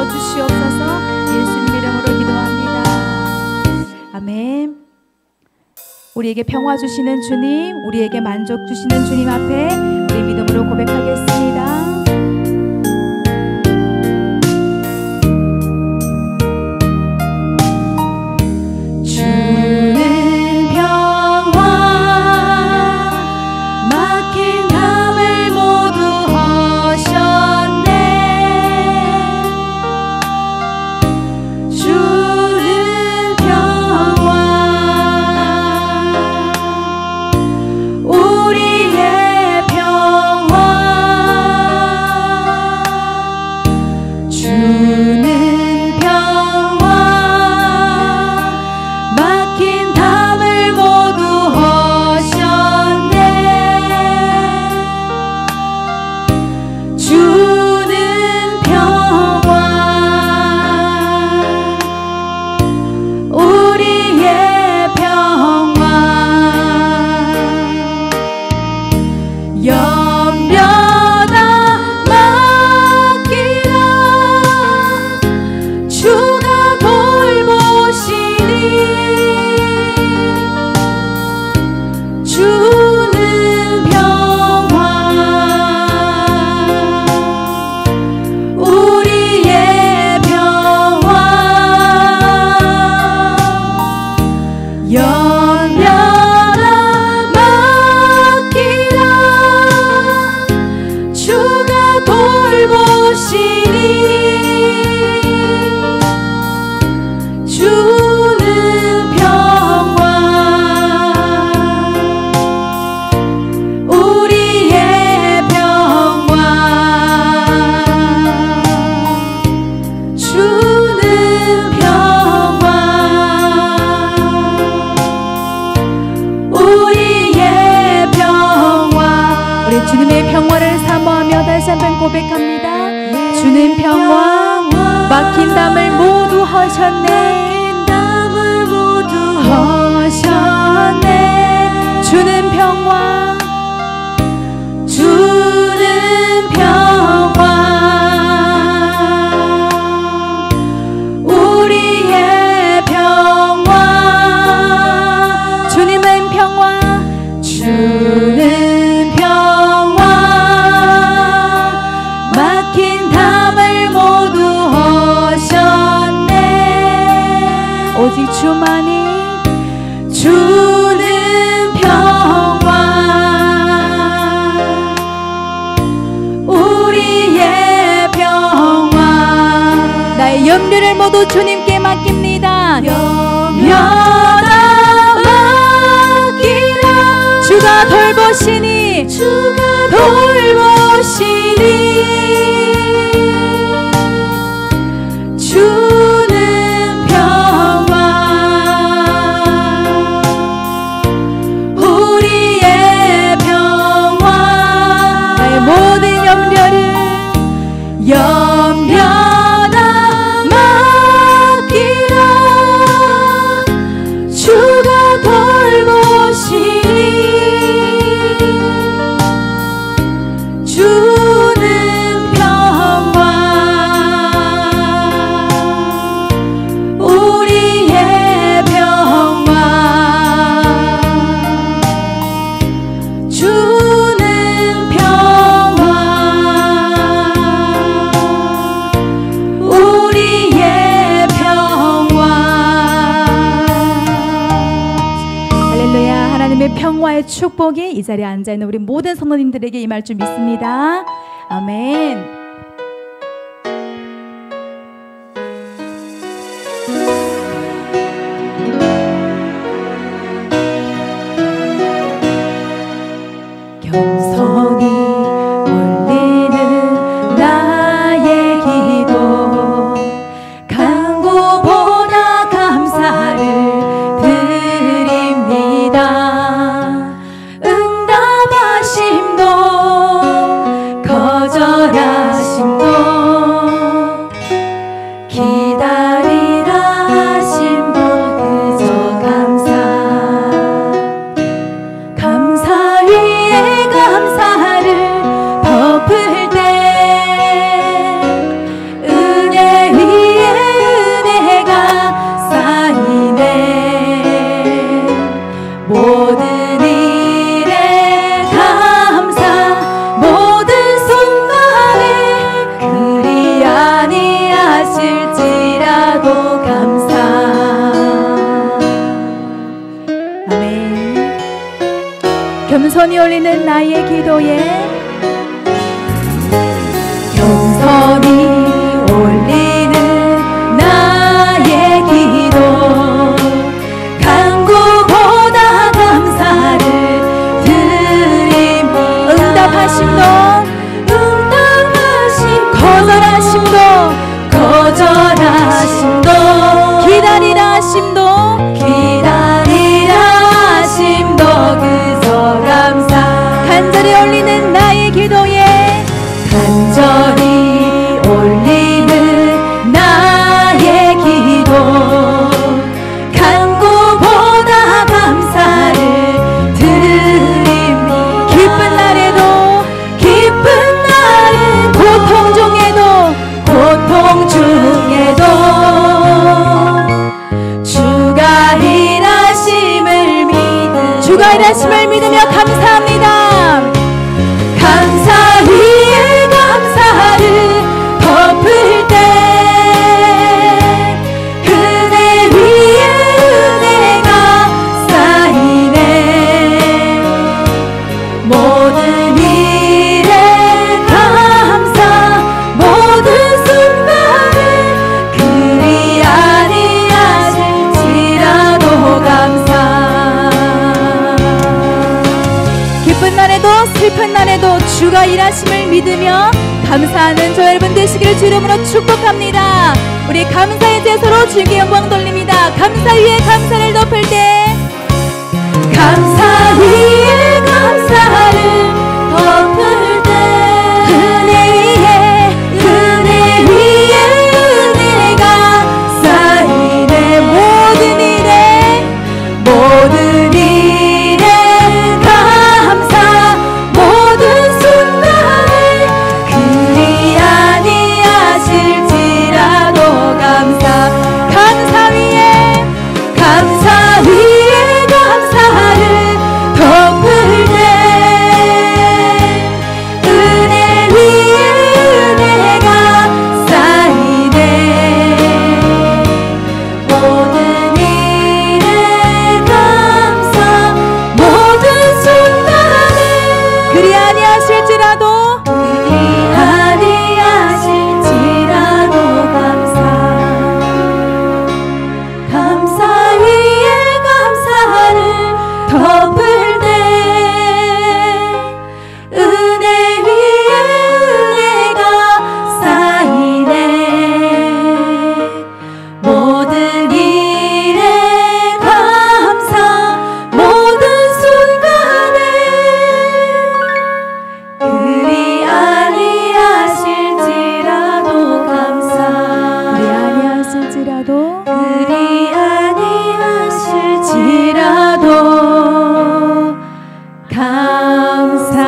주시옵소서. 예수님의 이름으로 기도합니다. 아멘. 우리에게 평화 주시는 주님, 우리에게 만족 주시는 주님 앞에 우리 믿음으로 고백하겠습니다. 주님의 평화를 사모하며 다시 한번 고백합니다. 주는 평화, 막힌 담을 모두 허셨네. 주는 평화, 주는 평화, 우리의 평화. 주님은 평화, 주는 오직 주만이 주는 평화, 우리의 평화. 나의 염려를 모두 주님께 맡깁니다. 염려다 맡기라. 주가 돌보시니, 주가 돌보시니. 염려다 맡기라. 주가 돌보시니. 주는 평화, 우리의 평화. 주는 평화의 축복이 이 자리에 앉아있는 우리 모든 성도님들에게 임할 줄 믿습니다. 아멘. 겸손히 올리는 나의 기도, 간구보다 감사를 응답하심도 거절하지 올리는 나의 기도에 겸손히 올리는 나의 기도 간구보다 감사를 드립니다. 응답하심도 거절하심도 기다리라 하심도 그저 감사 간절히 올리는 나의 기도에 간절히 올리는 나의 기도 간구보다 감사를 드립니다. 기쁜 날에도 고통 중에도 주가 일하심을 믿으며 감사합니다. 감사 위에 감사를 덮을 때 은혜 위에 은혜가 쌓이네. 모든 일에 감사 모든 순간을 그리 아니하실지라도 감사. 기쁜 날에도 슬픈 날에도 주가 일하심을 믿으며 감사하는 저 여러분 되시기를 주 이름으로 축복합니다. 우리 감사의 제소로 주께 영광 돌립니다. 감사 위에 감사를 덮을 때 감사 위에 감사를 덮을 때 은혜 위에 은혜가 쌓이네. 모든 일에 감사 모든 순간을 그리 아니하실지라도 감사. 감사 위에 감사를 덮을 때 은혜 위에 은혜가 쌓이네. 모든 일에 감사 모든 순간을 그리 아니하실지라도 감사. 감사 위에 감사를 덮을 때 은혜 위에 은혜가 쌓이네. 모든 일에 감사 모든 순간을 그리 아니하실지라도 감사. 그리 아니하실지라도 감사.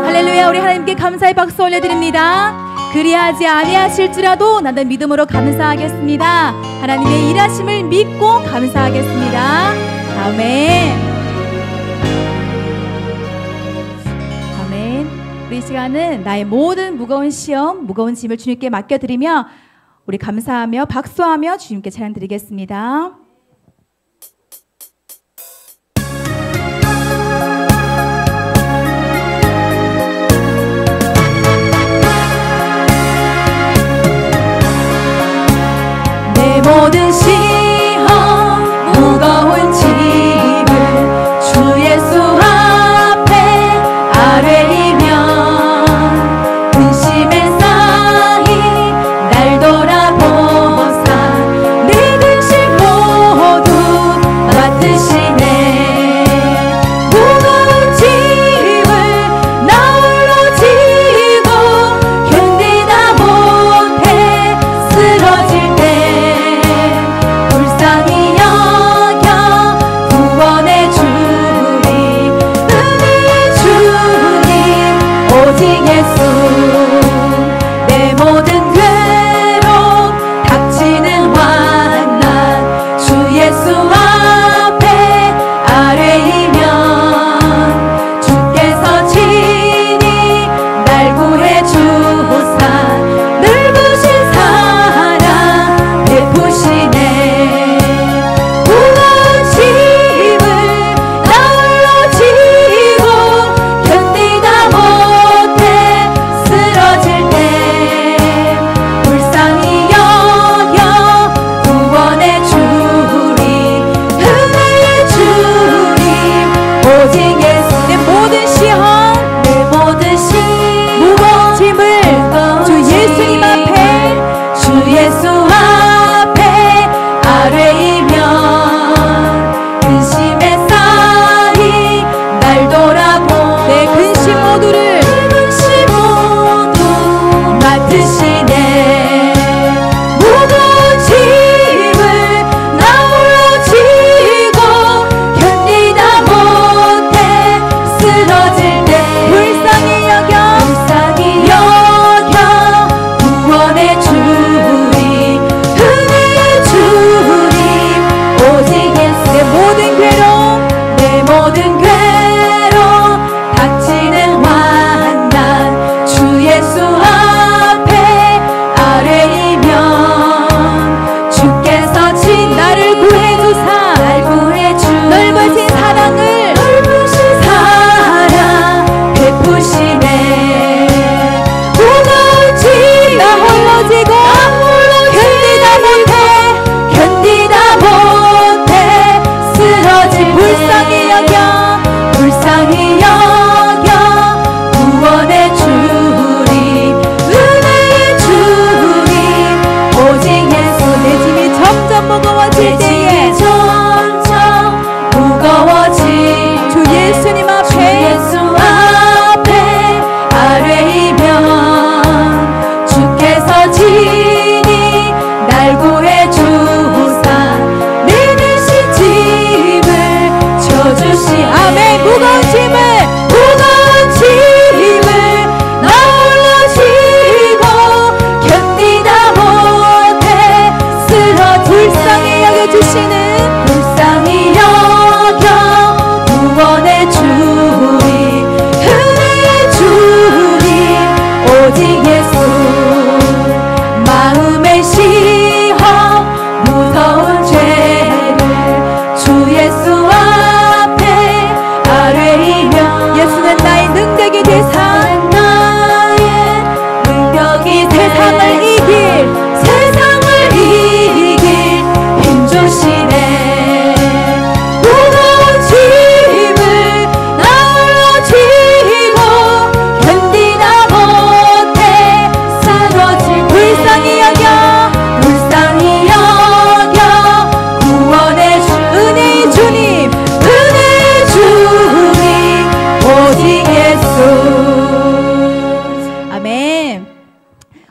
할렐루야. 우리 하나님께 감사의 박수 올려드립니다. 그리하지 아니하실지라도 나는 믿음으로 감사하겠습니다. 하나님의 일하심을 믿고 감사하겠습니다. 아멘. 아멘. 우리 시간은 나의 모든 무거운 시험, 무거운 짐을 주님께 맡겨드리며 우리 감사하며 박수하며 주님께 찬양 드리겠습니다. 내 모든 시험 무거운 짐을 주 예수 앞에 아뢰리면 근심에 쌓인 날 돌아보사 내 근심 모두 맡으시네. 무거운 짐을 나 홀로 지고 견디다 못해 쓰러질 때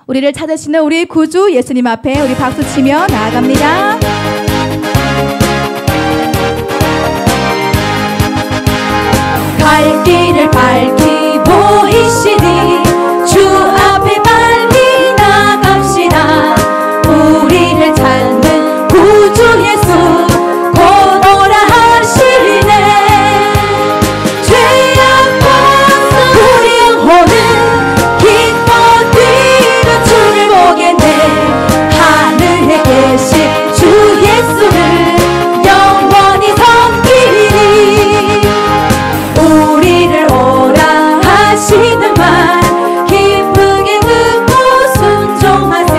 우리를 찾으시는 우리 구주 예수님 앞에 우리 박수치며 나아갑니다. 갈 길을 밝히 보이시니 주 앞에 빨리 나갑시다. 우리를 찾는 구주 예수 곧 오라 하시네. 죄악 벗어 우리 영혼은 기뻐 뛰며 주를 보겠네. 하늘에 계신 주 예수를 영원히 섬기리. 우리를 오라 하시는 말 기쁘게 듣고 순종하세.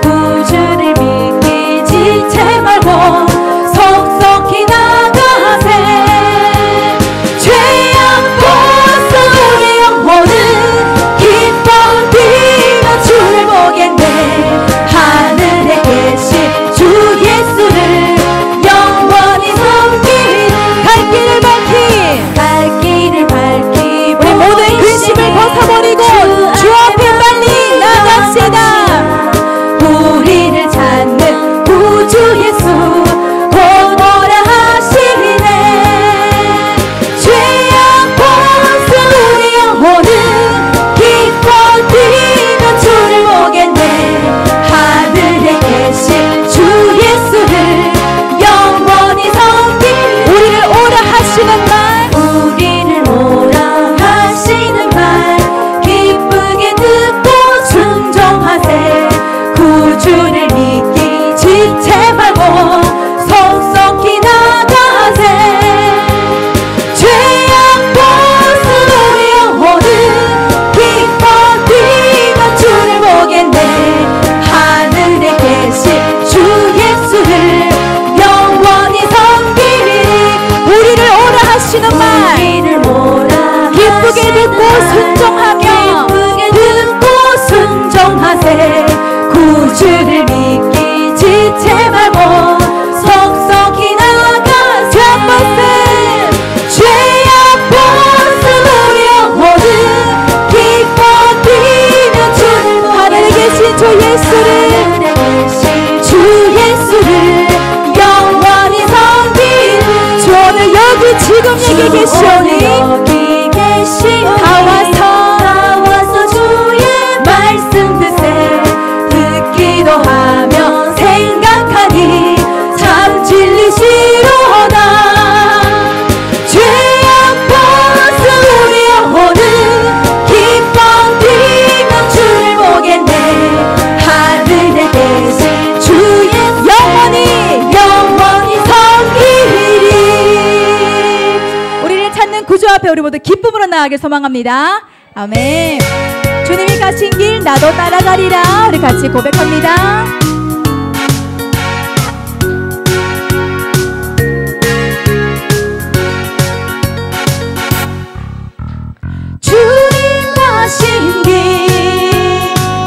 구주를 믿기 지체 말고 속속히 나가세. 죄악 벗어 우리 영혼은 기뻐 뛰며 주를 보겠네. 하늘에 계신 주 예수를 영원히 섬기리. 갈 길을 밝히 우리 모든 근심을 벗어버리고 주 앞에 빨리 나갑시다. 우리를 찾는 구주 예수 곧 오라 하시네. 죄악 벗어 우리 영혼은 기뻐 뛰며 주를 보겠네. 하늘에 계신 주 예수를 영원히 섬기리. 우리를 오라 하시는 말 우리를 오라 하시는 말 기쁘게 듣고 순종하세. 구주를 믿기 지체 말고 속속히 나가세. 죄악 벗어 우리 영혼은 기뻐 뛰며 주를 보겠네. 하늘에 계신 주 예수를 영원히 섬기리. 우리를 오라 하시는 말 기쁘게 듣고 순종하며 순종하세. 구주를 믿기 지체 말고 속속히 나가세. 한 번씩 죄악 벗어 우리 영혼은 기뻐 뛰며 주를 하늘에 계신 주 예수를 영원히 섬기리. 주 오늘 여기 지금 여기 계시오니 다 와서 주의 말씀 드세. 듣기도 하며 생각하니 참 진리시로다. 죄악 벗어 우리 영혼은 기뻐 뛰며 주를 보겠네. 하늘에 계신 주 예수 영원히 섬기리. 우리를 찾는 구주 앞에 우리 모두 기쁨으로 나아가길 소망합니다. 아멘. 주님이 가신 길 나도 따라가리라. 우리 같이 고백합니다. 주님 가신 길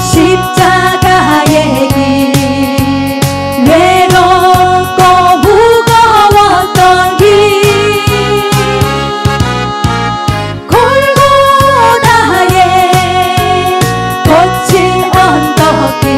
십자가의 길 외롭고 무거웠던 길 골고다의 거친 언덕길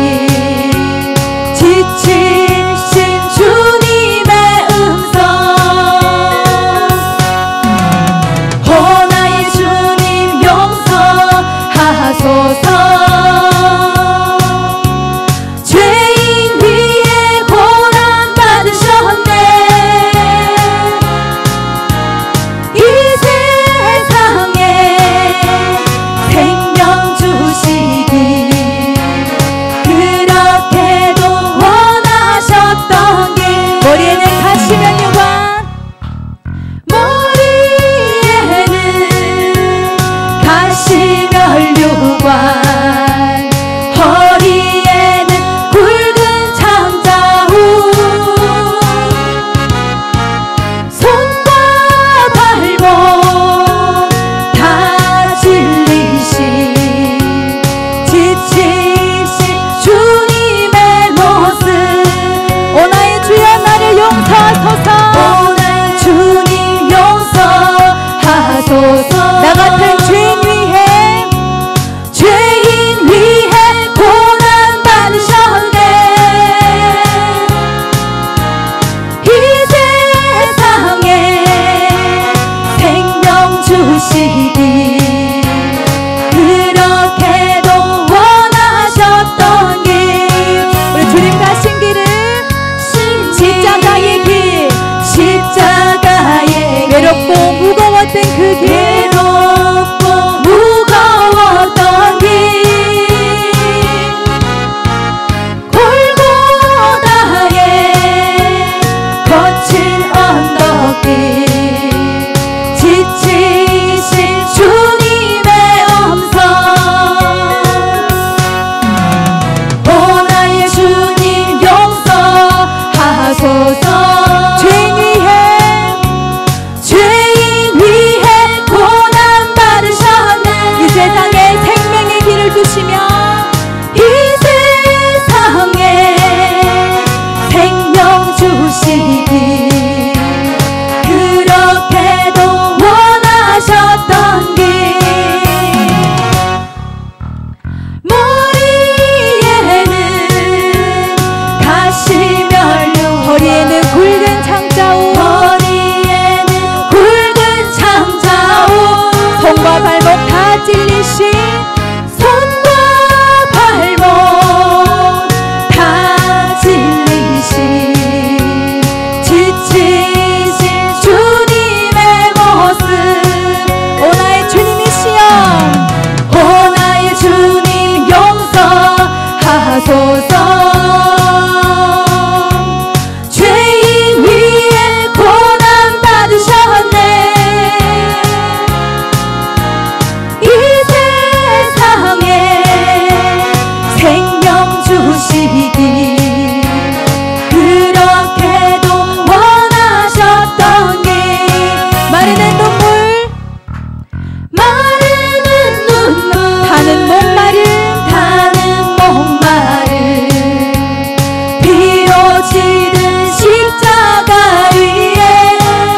죄인 위에 고난 받으셨네. 이 세상에 생명 주시기 그렇게도 원하셨더니 마르는 눈물 타는 목마름 비워지는 십자가 위에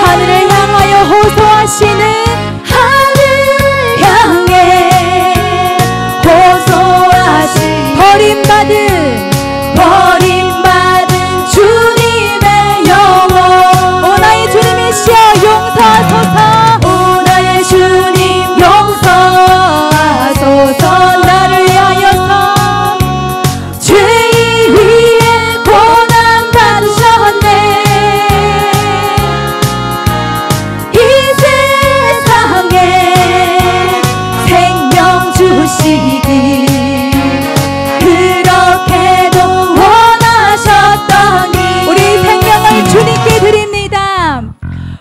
하늘을 향하여 호소하시는 버림받은 주님의 영혼 오 나의 주님이시여 용서하소서. 오 나의 주님 용서하소서. 나를 위하여서 죄인 위에 고난 받으셨네. 이 세상에 생명 주시기 주님께 드립니다.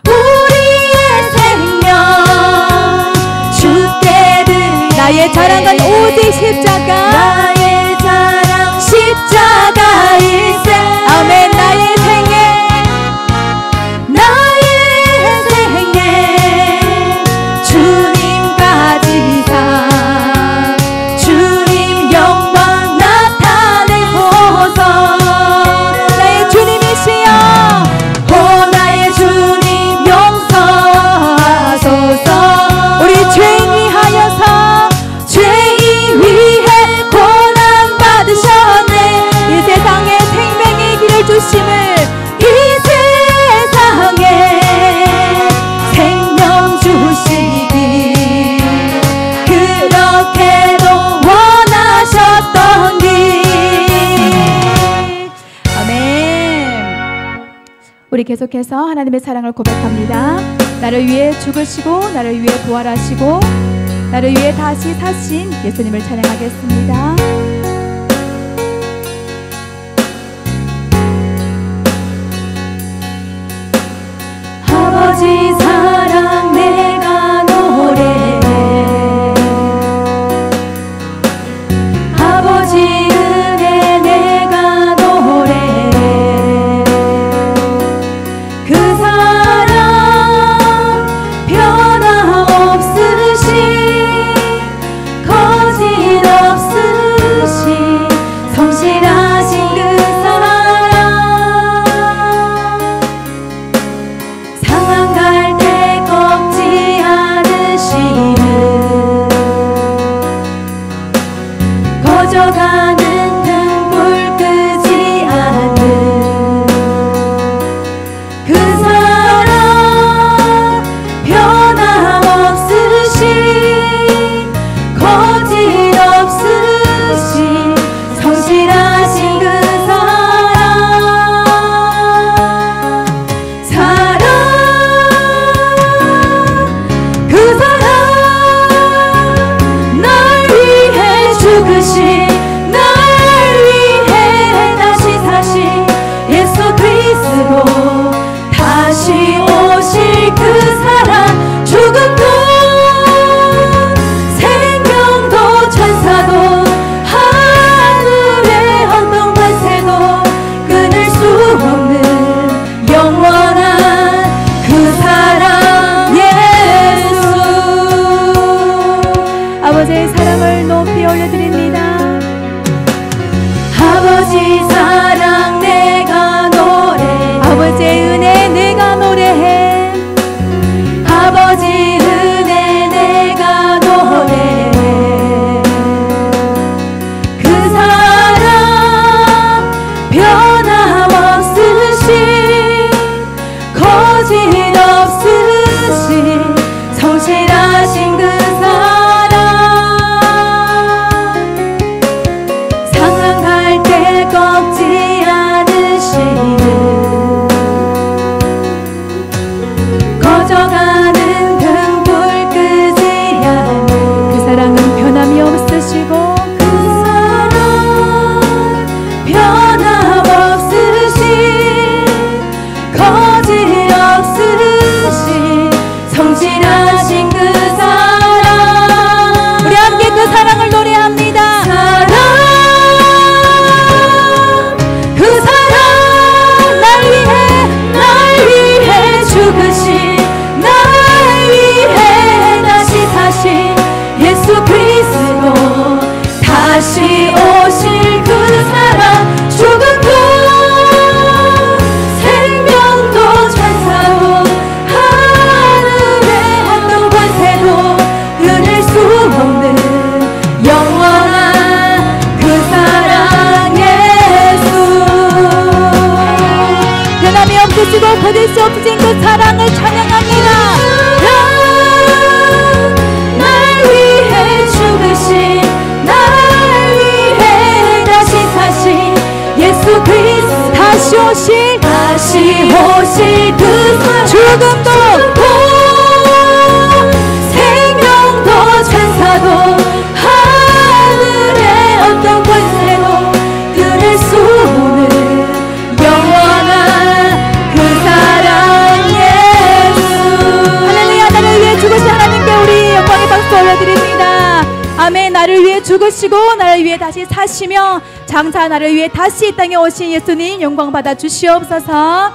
우리의 생명 주께 드립니다. 나의 자랑은 오직 십자가 나의 자랑 십자가일세. 아멘. 나의 생애 주님 가지사 주님 영광 나타내소서. 나의 주님이시여 우리 죄인 위하여서 죄인 위에 고난 받으셨네. 이 세상에 생명의 길을 주심을 이 세상에 생명 주시기 그렇게도 원하셨더니 아멘. 우리 계속해서 하나님의 사랑을 고백합니다. 나를 위해 죽으시고 나를 위해 부활하시고 나를 위해 다시 사신 예수님을 찬양하겠습니다. 아버지 사랑 내가 노래해 아버지 은혜 내가 노래해 그 사랑 거짓없으신 성실하신 그 사랑 상한 갈 때 꺾지 않으시는 거저가는 등불 끄지 않는 그 사랑 변함없으신 거짓없으신 성실하신 죽으시고 나를 위해 다시 사시며 장차 나를 위해 다시 이 땅에 오신 예수님 영광 받아 주시옵소서.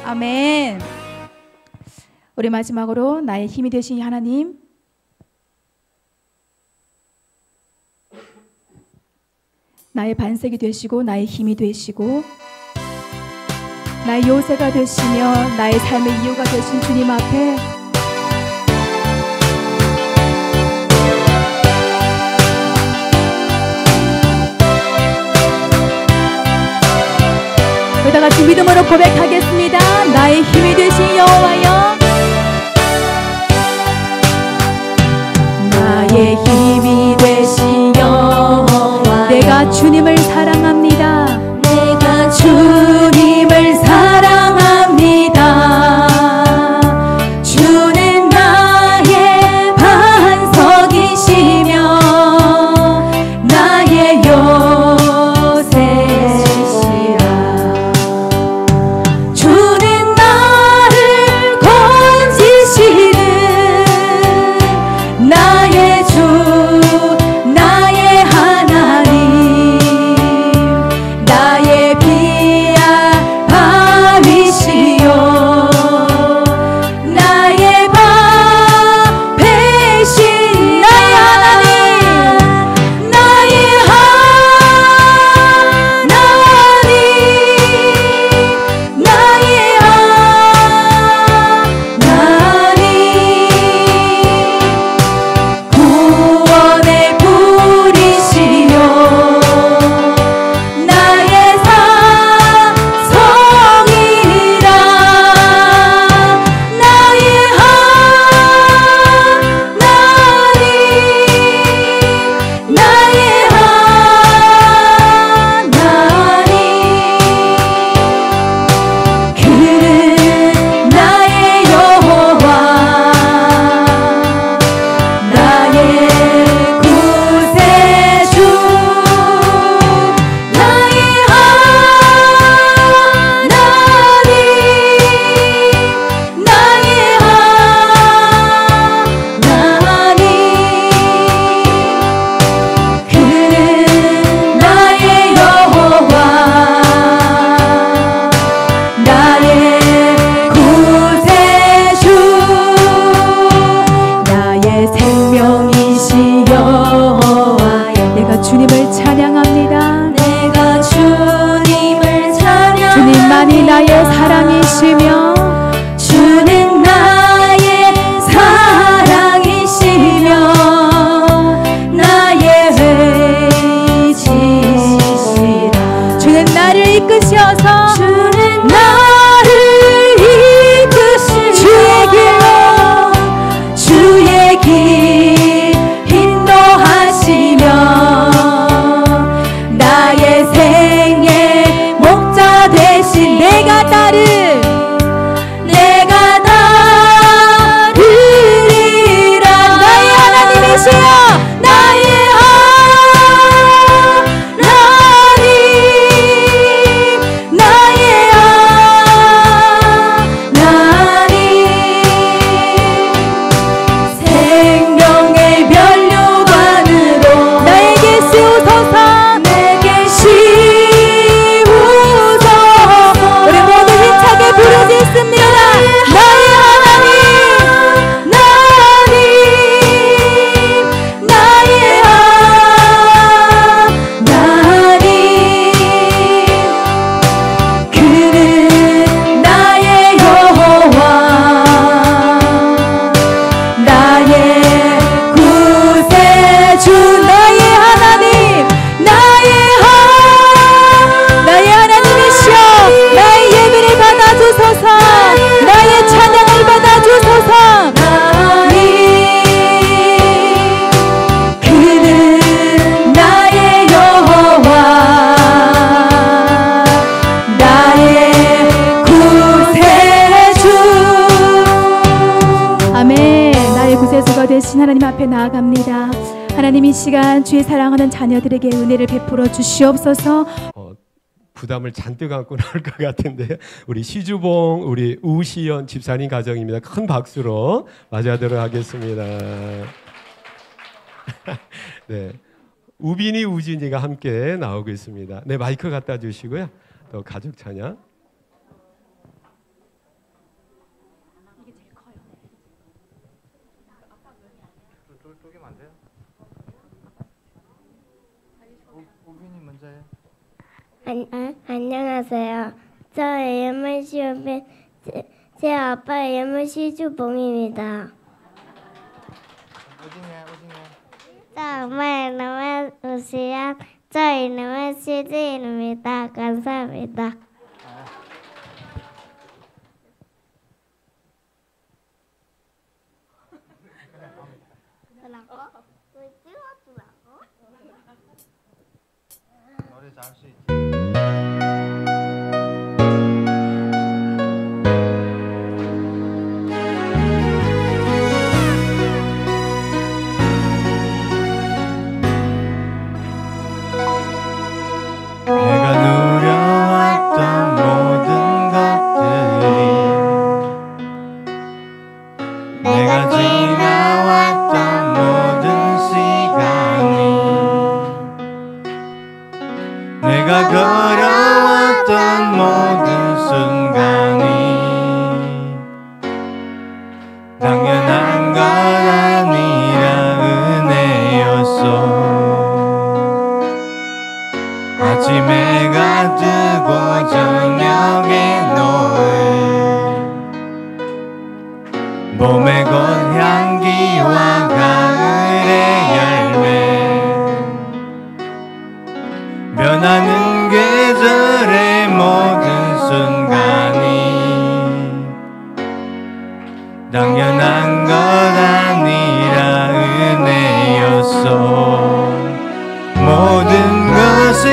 아멘. 우리 마지막으로 나의 힘이 되신 하나님, 나의 반석이 되시고 나의 힘이 되시고 나의 요새가 되시며 나의 삶의 이유가 되신 주님 앞에 우리 다 같이 믿음으로 고백하겠습니다. 나의 힘이 되신 여호와여, 나의 힘이 되신 여호와, 내가 주님을 사랑합니다. 내가 주님을 사랑합니다. 주는 나의 반석이시며 나의 요새시라. 주는 나를 건지시는 나의 주, 나의 하나님, 나의 비야 밤이시요 나의 밥 대신 나의 하나님, 나의 하나님, 나의 하나님, 구원의 불이시요 나의 사성이라. 나의 하나님, 나의 하나님, 그는 나의 여호와, 나의 구세주, 나의 하나님, 나의 하나님, 그는 나의 여호와, 나의 구세주, 나의 생명이시 여호와여, 내가 주님을 찬양합니다. 내가 주님을 찬양합니다. 주님만이 나의 사랑이시며 주는 나의 사랑이시며 나의 의지시라. 주는 나를 이끄셔서 주는 나를 이끄시며 주의 길 인도하시며 나의 생의 목자 되신 내가 따르리라. 나의 하나님이시여, 나의 하나님, 나의 하나님, 생명의 면류관으로 나에게 씌우소서, 내게 씌우소서. 우리 모두 힘차게 부르짖습니다. 나의 하나님, 나의 하나님, 그는 나의 여호와, 나의 구세주, 나의 하나님, 나의 하나님이시여, 나의 예배를 받아주소서, 나의 찬양을 받아주소서. 그는 나의 여호와, 나의 구세주. 아멘. 나의 구세주가 되신 하나님 앞에 나아갑니다. 하나님, 이 시간 주의 사랑하는 자녀들에게 은혜를 베풀어 주시옵소서. 부담을 잔뜩 안고 나올 것 같은데, 우리 시주봉, 우리 우시연 집사님 가정입니다. 큰 박수로 맞이하도록 하겠습니다. 네, 우빈이 우진이가 함께 나오고 있습니다. 네, 마이크 갖다 주시고요. 또 가족 찬양. 안녕하세요. 저 이름은 시우빈, 제 아빠 이름은 시주봉입니다. 저 엄마 이름은 우시연, 저 이름은 시지입니다. 감사합니다. 노래 잘할 수 있지. 내가 누려왔던 모든 것들이, 내가 지나왔던 모든 시간이, 내가 걸어왔던 모든 순간이 당연한 것 아니라 은혜였어. 아침에 가뜨고 저녁에 노을, 봄의 꽃향기와 가을의 열매, 변하는 계절의 모든 순간이 당연한 것 아니라 은혜였어. 모든 것이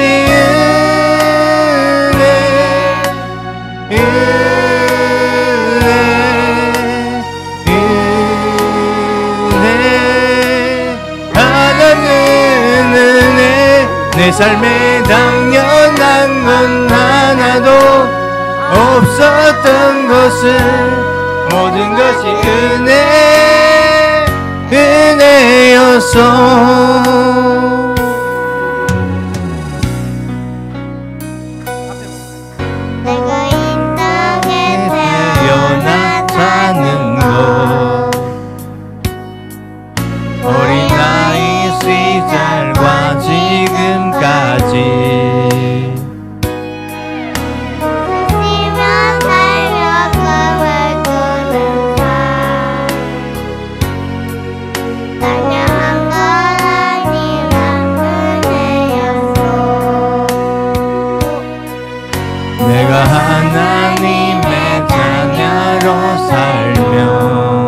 하나는 은혜. 내 삶에 당연한 건 하나도 없었던 것을, 모든 것이 은혜였어. 내가 이 땅에 태어나 사는 것, 어린아이 시절과 지금까지 웃으며 살며 꿈을 꾸는 삶, 당연한 건 아니라 은혜였어. 내가 하나님의 자녀로 살며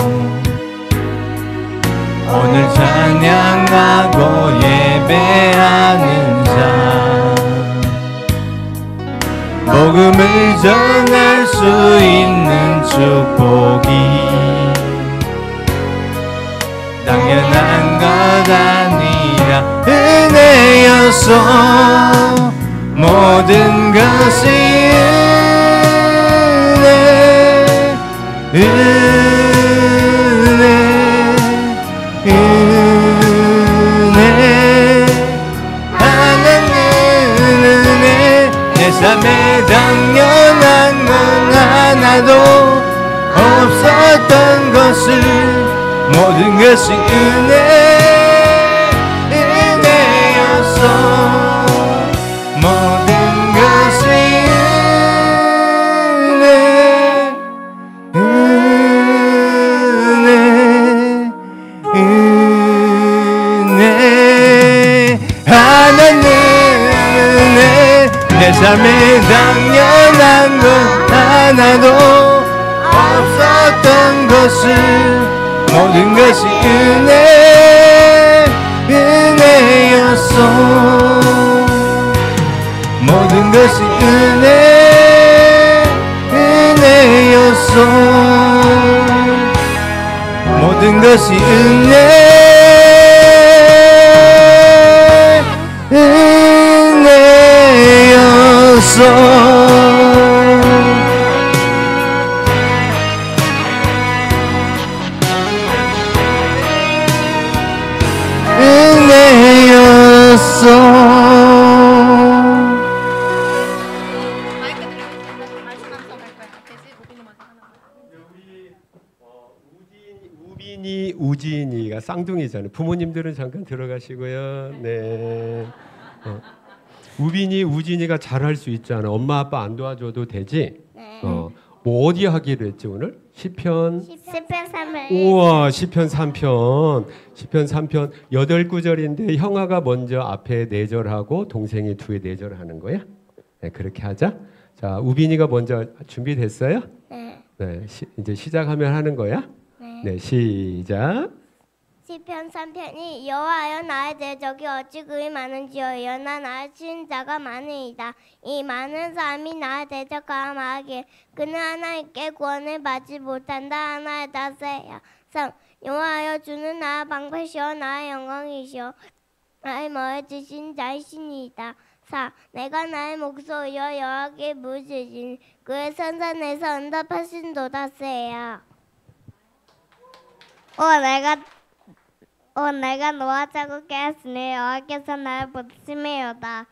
오늘 찬양하고 예배하는 삶, 복음을 전할 수 있는 축복이 당연한 것 아니라 은혜였어. 모든 것이 은혜. 하나는 은혜. 내 삶에 당연한 건 하나도 없었던 것을, 모든 것이 은혜였어. 모든 것이 은혜. 하나는 은혜. 내 삶에 당연한 건 하나도 없었던 것을, 모든 것이 은혜였어. 모든 것이 은혜였어. 모든 것이 은혜였어. 우빈이, 우진이가 쌍둥이잖아요. 부모님들은 잠깐 들어가시고요. 네. 우빈이, 우진이가 잘할 수 있잖아. 엄마 아빠 안 도와줘도 되지? 네. 뭐 어디 하기로 했지 오늘? 시편. 시편 3편. 우와, 시편 3편. 시편 3편 8구절인데 형아가 먼저 앞에 4절하고 동생이 뒤에 4절 하는 거야? 네, 그렇게 하자. 자, 우빈이가 먼저 준비됐어요? 네. 네, 이제 시작하면 하는 거야? 네. 네, 시작. 시편 3편이 여호와여 나의 대적이 어찌 그리 많은지요. 나 나의 치는 자가 많으이다. 이 많은 사람이 나의 대적하여 말하기에 그는 하나님께 구원을 받지 못한다. 하나의 다세야. 3. 여호와여 주는 나의 방패시오 나의 영광이시오 나의 멀어지신 자이시니이다. 4. 내가 나의 목소리여 여호와께 부르짖으니 그의 선산에서 응답하신도다. 세야. 내가 노하자고 깨었으니 여호와께서 나를 부르심이로다.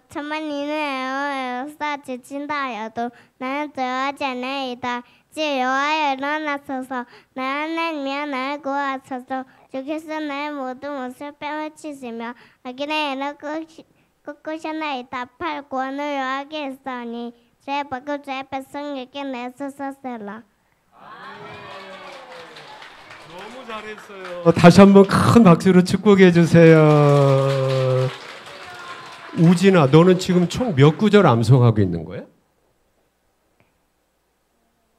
천만 이는 에어에서 지친다 하여도 나는 두려워하지 아니하리이다. 주 여호와여 일어나소서 나 하나님이여 나를 구하소서. 주께서 나의 모든 옷을 빼앗치시며 악인의 일을 꺾으셨나이다. 팔 구원을 여호와께 있사오니 죄 받고 죄 백성에게 내소서. 세라. 너무 잘했어요. 다시 한번 큰 박수로 축복해 주세요. 우진아, 너는 지금 총 몇 구절 암송하고 있는 거야?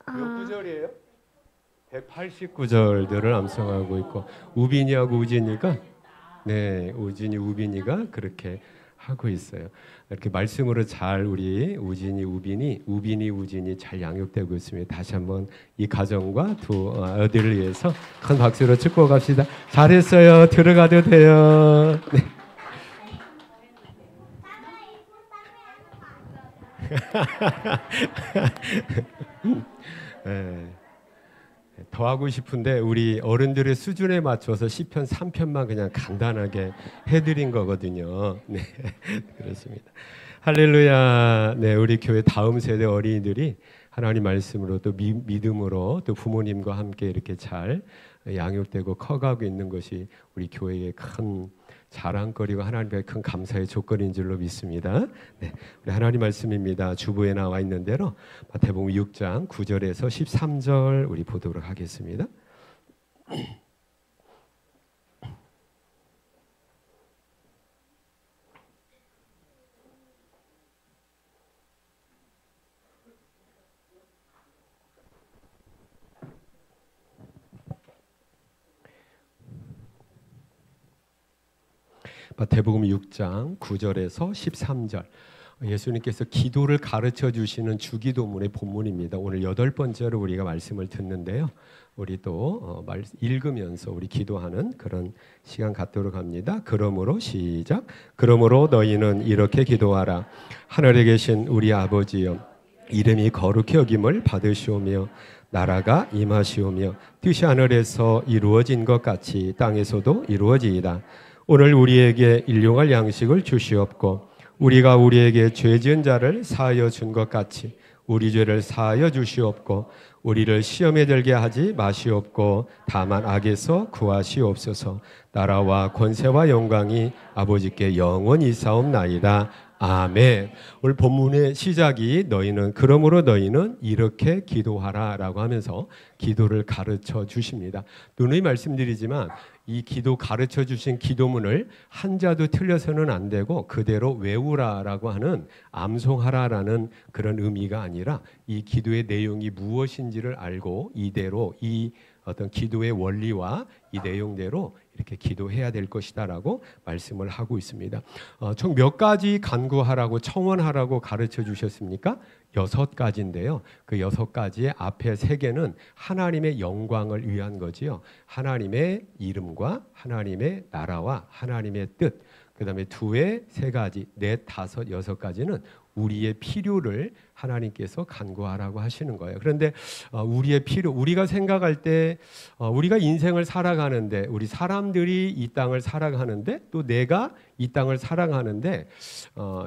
몇 구절이에요? 180구절들을 암송하고 있고 우빈이하고 우진이가 네, 우진이 우빈이가 그렇게 하고 있어요. 이렇게 말씀으로 잘 우리 우진이 우빈이 잘 양육되고 있습니다. 다시 한번 이 가정과 두 아들을 위해서 큰 박수로 축복합시다. 잘했어요. 들어가도 돼요. 네. 네. 더 하고 싶은데 우리 어른들의 수준에 맞춰서 시편 3편만 그냥 간단하게 해드린 거거든요. 네, 그렇습니다. 할렐루야. 네, 우리 교회 다음 세대 어린이들이 하나님 말씀으로 또 믿음으로 또 부모님과 함께 이렇게 잘 양육되고 커가고 있는 것이 우리 교회의 큰 자랑거리고 하나님께 큰 감사의 조건인 줄로 믿습니다. 네, 우리 하나님 말씀입니다. 주부에 나와 있는 대로 마태복음 6장 9절에서 13절 우리 보도록 하겠습니다. 마태복음 6장 9절에서 13절 예수님께서 기도를 가르쳐 주시는 주기도문의 본문입니다. 오늘 8번째로 우리가 말씀을 듣는데요. 우리 또 읽으면서 우리 기도하는 그런 시간 갖도록 합니다. 그러므로 시작. 그러므로 너희는 이렇게 기도하라. 하늘에 계신 우리 아버지여 이름이 거룩히 여김을 받으시오며 나라가 임하시오며 뜻이 하늘에서 이루어진 것 같이 땅에서도 이루어지이다. 오늘 우리에게 일용할 양식을 주시옵고 우리가 우리에게 죄 지은 자를 사하여 준 것 같이 우리 죄를 사하여 주시옵고 우리를 시험에 들게 하지 마시옵고 다만 악에서 구하시옵소서. 나라와 권세와 영광이 아버지께 영원히 있사옵나이다. 아멘. 오늘 본문의 시작이 그러므로 너희는 이렇게 기도하라라고 하면서 기도를 가르쳐 주십니다. 누누이 말씀드리지만 이 기도 가르쳐 주신 기도문을 한자도 틀려서는 안 되고 그대로 외우라라고 하는 암송하라라는 그런 의미가 아니라 이 기도의 내용이 무엇인지를 알고 이대로 이 어떤 기도의 원리와 이 내용대로 이렇게 기도해야 될 것이다라고 말씀을 하고 있습니다. 총 몇 가지 간구하라고 청원하라고 가르쳐 주셨습니까? 6가지인데요. 그 6가지의 앞에 3개는 하나님의 영광을 위한 거지요. 하나님의 이름과 하나님의 나라와 하나님의 뜻. 그 다음에 2에 3가지, 4, 5, 6가지는 우리의 필요를 하나님께서 간구하라고 하시는 거예요. 그런데 우리의 필요, 우리가 생각할 때 우리가 인생을 살아가는데 우리 사람들이 이 땅을 살아가는데 또 내가 이 땅을 사랑하는데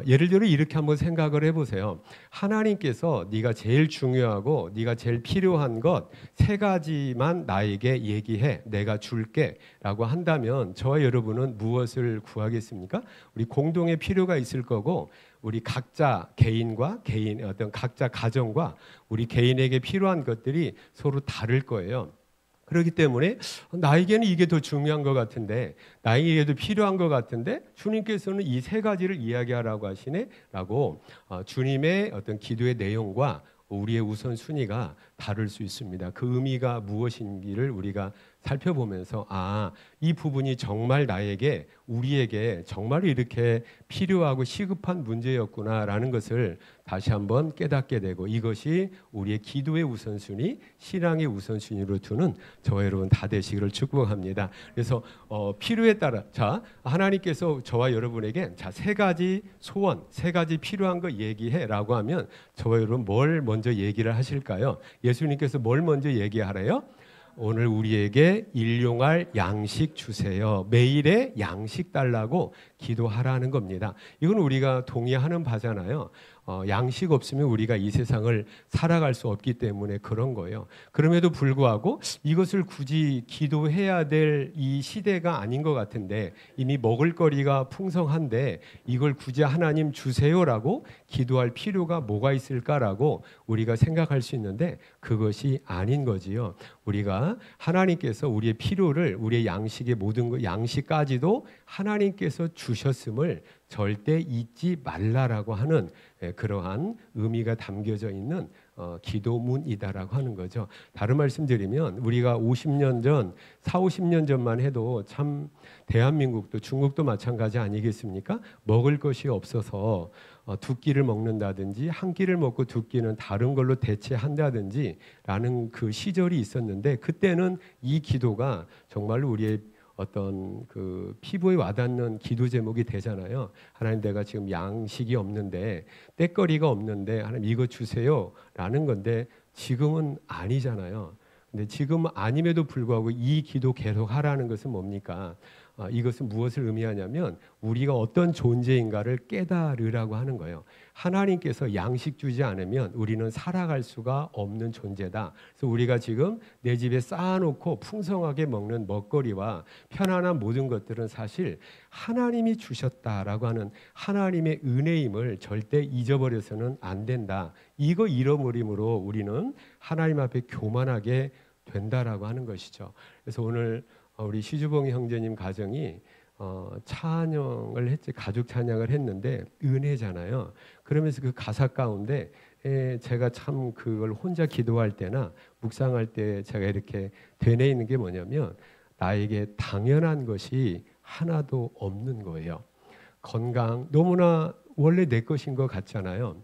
예를 들어 이렇게 한번 생각을 해보세요. 하나님께서 네가 제일 중요하고 네가 제일 필요한 것 3가지만 나에게 얘기해, 내가 줄게 라고 한다면 저와 여러분은 무엇을 구하겠습니까? 우리 공동의 필요가 있을 거고 우리 각자 개인과 개인 어떤 각자 가정과 우리 개인에게 필요한 것들이 서로 다를 거예요. 그렇기 때문에 나에게는 이게 더 중요한 것 같은데, 나에게도 필요한 것 같은데 주님께서는 이 3가지를 이야기하라고 하시네 라고 주님의 어떤 기도의 내용과 우리의 우선순위가 다를 수 있습니다. 그 의미가 무엇인지를 우리가 살펴보면서 이 부분이 정말 나에게, 우리에게 정말 이렇게 필요하고 시급한 문제였구나라는 것을 다시 한번 깨닫게 되고, 이것이 우리의 기도의 우선순위, 신앙의 우선순위로 두는 저와 여러분 다 되시기를 축복합니다. 그래서 필요에 따라 하나님께서 저와 여러분에게 3가지 소원, 3가지 필요한 거 얘기해라고 하면 저와 여러분 뭘 먼저 얘기를 하실까요? 예수님께서 뭘 먼저 얘기하래요? 오늘 우리에게 일용할 양식 주세요. 매일의 양식 달라고 기도하라는 겁니다. 이건 우리가 동의하는 바잖아요. 양식 없으면 우리가 이 세상을 살아갈 수 없기 때문에 그런 거예요. 그럼에도 불구하고 이것을 굳이 기도해야 될 이 시대가 아닌 것 같은데, 이미 먹을거리가 풍성한데 이걸 굳이 하나님 주세요라고 기도할 필요가 뭐가 있을까라고 우리가 생각할 수 있는데 그것이 아닌 거지요. 우리가 하나님께서 우리의 필요를, 우리의 양식의 모든 것, 양식까지도 하나님께서 주셨음을 절대 잊지 말라라고 하는 그러한 의미가 담겨져 있는 기도문이다라고 하는 거죠. 다른 말씀드리면 우리가 50년 전, 40-50년 전만 해도 참 대한민국도 중국도 마찬가지 아니겠습니까? 먹을 것이 없어서 2끼를 먹는다든지 1끼를 먹고 2끼는 다른 걸로 대체한다든지 라는 그 시절이 있었는데, 그때는 이 기도가 정말로 우리의 어떤 그 피부에 와닿는 기도 제목이 되잖아요. 하나님, 내가 지금 양식이 없는데, 떼거리가 없는데 하나님 이거 주세요 라는 건데 지금은 아니잖아요. 근데 지금 아님에도 불구하고 이 기도 계속 하라는 것은 뭡니까? 이것은 무엇을 의미하냐면 우리가 어떤 존재인가를 깨달으라고 하는 거예요. 하나님께서 양식 주지 않으면 우리는 살아갈 수가 없는 존재다. 그래서 우리가 지금 내 집에 쌓아놓고 풍성하게 먹는 먹거리와 편안한 모든 것들은 사실 하나님이 주셨다라고 하는 하나님의 은혜임을 절대 잊어버려서는 안 된다. 이거 잃어버림으로 우리는 하나님 앞에 교만하게 된다라고 하는 것이죠. 그래서 오늘 우리 시주봉 형제님 가정이 찬양을 했지, 가족 찬양을 했는데 은혜잖아요. 그러면서 그 가사 가운데 제가 참 그걸 혼자 기도할 때나 묵상할 때 제가 이렇게 되뇌이는 게 뭐냐면 나에게 당연한 것이 하나도 없는 거예요. 건강 너무나 원래 내 것인 것 같잖아요.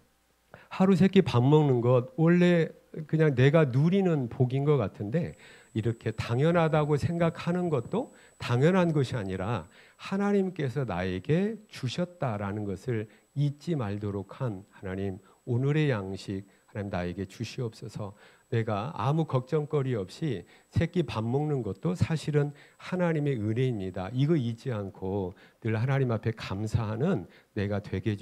하루 3끼 밥 먹는 것 원래 그냥 내가 누리는 복인 것 같은데 이렇게 당연하다고 생각하는 것도 당연한 것이 아니라 하나님께서 나에게 주셨다라는 것을 잊지 말도록 한 하나님, 오늘의 양식 하나님 나에게 주시옵소서. 내가 아무 걱정거리 없이 3끼 밥 먹는 것도 사실은 하나님의 은혜입니다. 이거 잊지 않고 늘 하나님 앞에 감사하는 내가 되게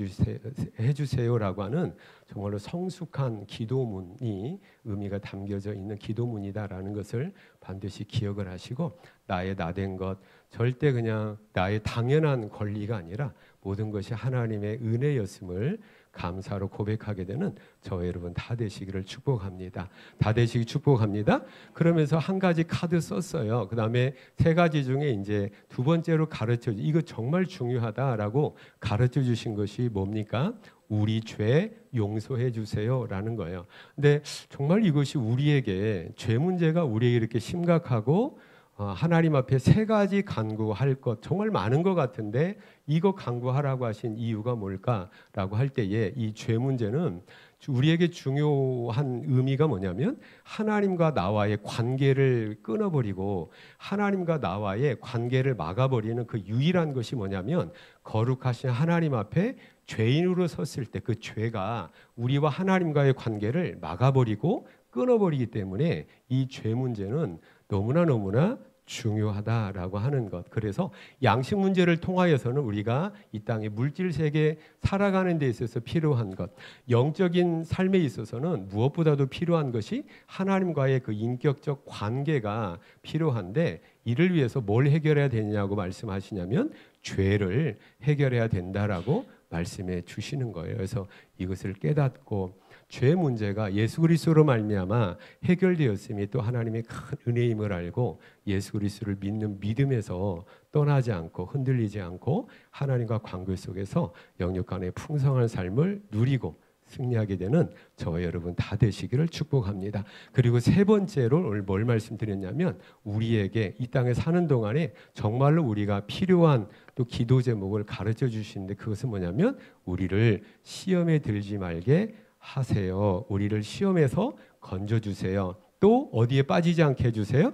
해주세요라고 하는 정말로 성숙한 기도문이 의미가 담겨져 있는 기도문이다라는 것을 반드시 기억을 하시고, 나의 나된 것 절대 그냥 나의 당연한 권리가 아니라 모든 것이 하나님의 은혜였음을 감사로 고백하게 되는 저와 여러분 다 되시기를 축복합니다. 다 되시기 축복합니다. 그러면서 한 가지 카드 썼어요. 그 다음에 3가지 중에 이제 2번째로 가르쳐, 이거 정말 중요하다라고 가르쳐 주신 것이 뭡니까? 우리 죄 용서해 주세요라는 거예요. 근데 정말 이것이 우리에게 죄 문제가 우리에게 이렇게 심각하고 하나님 앞에 3가지 간구할 것 정말 많은 것 같은데 이거 간구하라고 하신 이유가 뭘까라고 할 때에 이 죄 문제는 우리에게 중요한 의미가 뭐냐면 하나님과 나와의 관계를 끊어버리고 하나님과 나와의 관계를 막아버리는 그 유일한 것이 뭐냐면 거룩하신 하나님 앞에 죄인으로 섰을 때 그 죄가 우리와 하나님과의 관계를 막아버리고 끊어버리기 때문에 이 죄 문제는 너무나 중요하다라고 하는 것. 그래서 양식 문제를 통하여서는 우리가 이 땅의 물질 세계에 살아가는 데 있어서 필요한 것, 영적인 삶에 있어서는 무엇보다도 필요한 것이 하나님과의 그 인격적 관계가 필요한데, 이를 위해서 뭘 해결해야 되냐고 말씀하시냐면 죄를 해결해야 된다라고 말씀해 주시는 거예요. 그래서 이것을 깨닫고 죄 문제가 예수 그리스도로 말미암아 해결되었음이 또 하나님의 큰 은혜임을 알고 예수 그리스도를 믿는 믿음에서 떠나지 않고 흔들리지 않고 하나님과 관계 속에서 영육 간의 풍성한 삶을 누리고 승리하게 되는 저와 여러분 다 되시기를 축복합니다. 그리고 세 번째로 오늘 뭘 말씀드렸냐면, 우리에게 이 땅에 사는 동안에 정말로 우리가 필요한 또 기도 제목을 가르쳐 주시는데, 그것은 뭐냐면 우리를 시험에 들지 말게 하세요. 우리를 시험에서 건져주세요. 또 어디에 빠지지 않게 해주세요?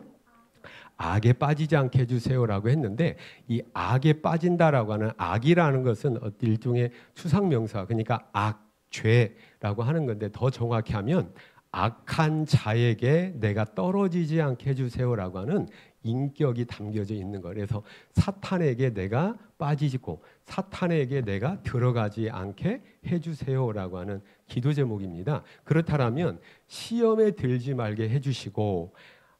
악에 빠지지 않게 해주세요라고 했는데, 이 악에 빠진다라고 하는 악이라는 것은 일종의 추상명사, 그러니까 악, 죄라고 하는 건데, 더 정확히 하면 악한 자에게 내가 떨어지지 않게 해주세요라고 하는 인격이 담겨져 있는 거예요. 그래서 사탄에게 내가 빠지고 사탄에게 내가 들어가지 않게 해주세요라고 하는 기도 제목입니다. 그렇다면 시험에 들지 말게 해주시고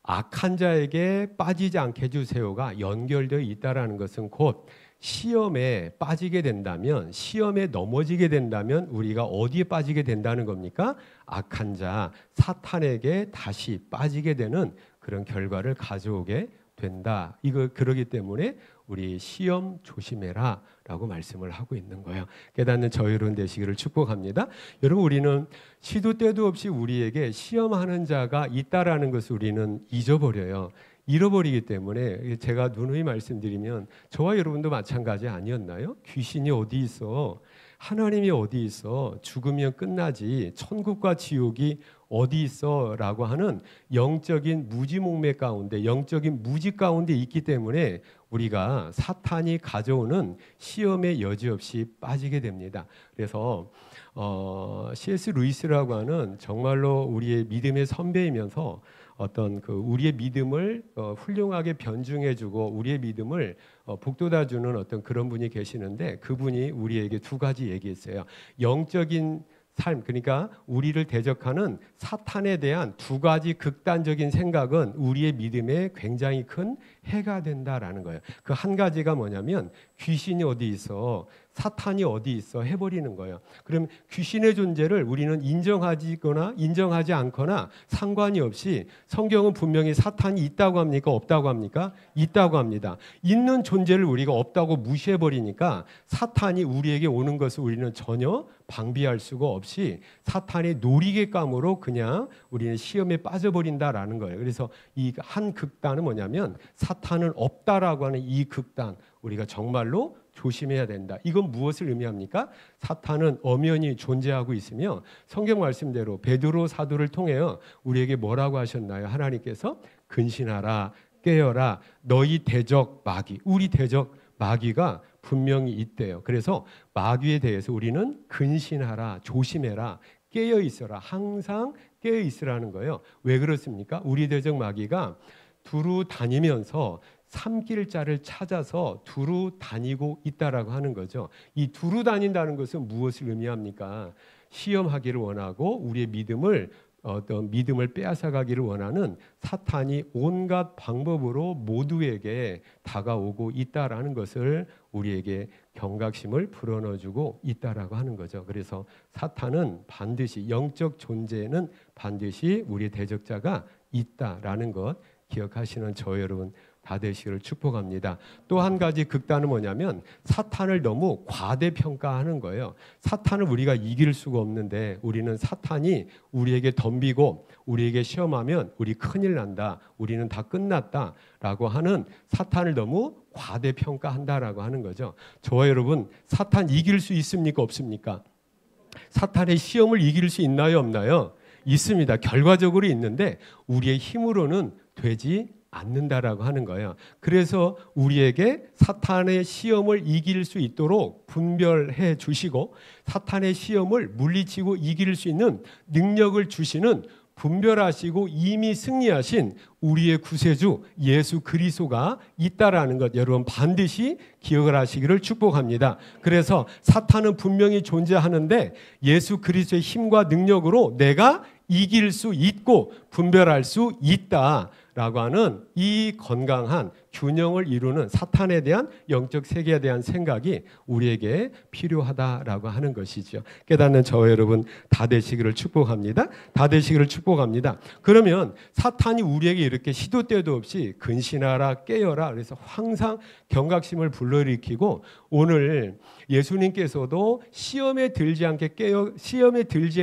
악한 자에게 빠지지 않게 해주세요가 연결되어 있다는 것은 곧 시험에 빠지게 된다면, 시험에 넘어지게 된다면 우리가 어디에 빠지게 된다는 겁니까? 악한 자, 사탄에게 다시 빠지게 되는 그런 결과를 가져오게 된다. 그러기 때문에 우리 시험 조심해라 라고 말씀을 하고 있는 거예요. 깨닫는 저희 여러분 되시기를 축복합니다. 여러분, 우리는 시도 때도 없이 우리에게 시험하는 자가 있다라는 것을 우리는 잊어버려요. 잃어버리기 때문에 제가 누누이 말씀드리면 저와 여러분도 마찬가지 아니었나요? 귀신이 어디 있어? 하나님이 어디 있어? 죽으면 끝나지. 천국과 지옥이 어디 있어? 라고 하는 영적인 무지몽매 가운데, 영적인 무지 가운데 있기 때문에 우리가 사탄이 가져오는 시험에 여지없이 빠지게 됩니다. 그래서 C.S. 루이스라고 하는 정말로 우리의 믿음의 선배이면서 어떤 그 우리의 믿음을 훌륭하게 변증해주고 우리의 믿음을 북돋아주는 어떤 그런 분이 계시는데, 그분이 우리에게 두 가지 얘기했어요. 영적인 삶, 그러니까 우리를 대적하는 사탄에 대한 두 가지 극단적인 생각은 우리의 믿음에 굉장히 큰 해가 된다라는 거예요. 그 한 가지가 뭐냐면 귀신이 어디 있어, 사탄이 어디 있어 해버리는 거예요. 그럼 귀신의 존재를 우리는 인정하거나 인정하지 않거나 상관이 없이, 성경은 분명히 사탄이 있다고 합니까? 없다고 합니까? 있다고 합니다. 있는 존재를 우리가 없다고 무시해버리니까 사탄이 우리에게 오는 것을 우리는 전혀 방비할 수가 없이 사탄의 놀이개감으로 그냥 우리는 시험에 빠져버린다라는 거예요. 그래서 이 한 극단은 뭐냐면 사탄은 없다라고 하는 이 극단, 우리가 정말로 조심해야 된다. 이건 무엇을 의미합니까? 사탄은 엄연히 존재하고 있으며 성경 말씀대로 베드로 사도를 통해요 우리에게 뭐라고 하셨나요? 하나님께서 근신하라, 깨어라, 너희 대적 마귀, 우리 대적 마귀가 분명히 있대요. 그래서 마귀에 대해서 우리는 근신하라, 조심해라, 깨어 있어라, 항상 깨어 있으라는 거예요. 왜 그렇습니까? 우리 대적 마귀가 두루 다니면서 삼킬 자를 찾아서 두루 다니고 있다라고 하는 거죠. 이 두루 다닌다는 것은 무엇을 의미합니까? 시험하기를 원하고 우리의 믿음을 빼앗아가기를 원하는 사탄이 온갖 방법으로 모두에게 다가오고 있다라는 것을 우리에게 경각심을 불어넣어주고 있다라고 하는 거죠. 그래서 사탄은 반드시, 영적 존재는 반드시 우리의 대적자가 있다라는 것 기억하시는 저 여러분 다 되시기를 축복합니다. 또 한 가지 극단은 뭐냐면 사탄을 너무 과대평가하는 거예요. 사탄을 우리가 이길 수가 없는데 우리는 사탄이 우리에게 덤비고 우리에게 시험하면 우리 큰일 난다, 우리는 다 끝났다 라고 하는 사탄을 너무 과대평가한다라고 하는 거죠. 저와 여러분, 사탄 이길 수 있습니까? 없습니까? 사탄의 시험을 이길 수 있나요? 없나요? 있습니다. 결과적으로 있는데 우리의 힘으로는 되지 않는다라고 하는 거예요. 그래서 우리에게 사탄의 시험을 이길 수 있도록 분별해 주시고 사탄의 시험을 물리치고 이길 수 있는 능력을 주시는 분별하시고 이미 승리하신 우리의 구세주 예수 그리스도가 있다라는 것 여러분 반드시 기억을 하시기를 축복합니다. 그래서 사탄은 분명히 존재하는데 예수 그리스도의 힘과 능력으로 내가 이길 수 있고 분별할 수 있다라고 하는 이 건강한 균형을 이루는 사탄에 대한 영적 세계에 대한 생각이 우리에게 필요하다라고 하는 것이죠. 깨닫는 저와 여러분 다 되시기를 축복합니다. 다 되시기를 축복합니다. 그러면 사탄이 우리에게 이렇게 시도 때도 없이 근신하라 깨어라 그래서 항상 경각심을 불러일으키고 오늘 예수님께서도 시험에 들지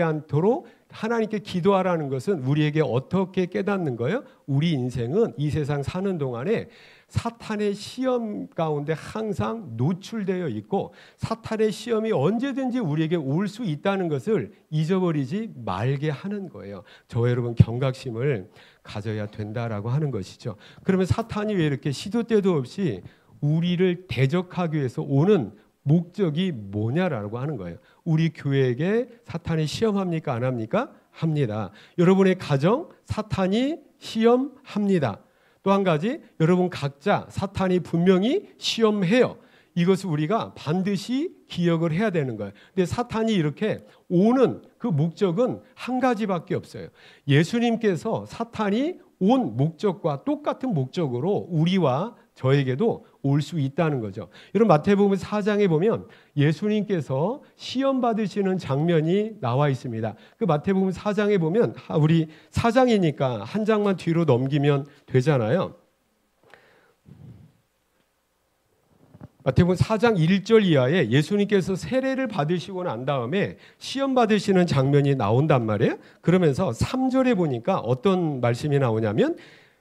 않도록 하나님께 기도하라는 것은 우리에게 어떻게 깨닫는 거예요? 우리 인생은 이 세상 사는 동안에 사탄의 시험 가운데 항상 노출되어 있고 사탄의 시험이 언제든지 우리에게 올 수 있다는 것을 잊어버리지 말게 하는 거예요. 저와 여러분 경각심을 가져야 된다라고 하는 것이죠. 그러면 사탄이 왜 이렇게 시도 때도 없이 우리를 대적하기 위해서 오는 목적이 뭐냐라고 하는 거예요. 우리 교회에게 사탄이 시험합니까? 안 합니까? 합니다. 여러분의 가정 사탄이 시험합니다. 또 한 가지 여러분 각자 사탄이 분명히 시험해요. 이것을 우리가 반드시 기억을 해야 되는 거예요. 근데 사탄이 이렇게 오는 그 목적은 한 가지밖에 없어요. 예수님께서 사탄이 온 목적과 똑같은 목적으로 우리와 저에게도 올 수 있다는 거죠. 여러분 마태복음 4장에 보면 예수님께서 시험 받으시는 장면이 나와 있습니다. 그 마태복음 4장에 보면 우리 4장이니까 한 장만 뒤로 넘기면 되잖아요. 마태복음 4장 1절 이하에 예수님께서 세례를 받으시고 난 다음에 시험 받으시는 장면이 나온단 말이에요. 그러면서 3절에 보니까 어떤 말씀이 나오냐면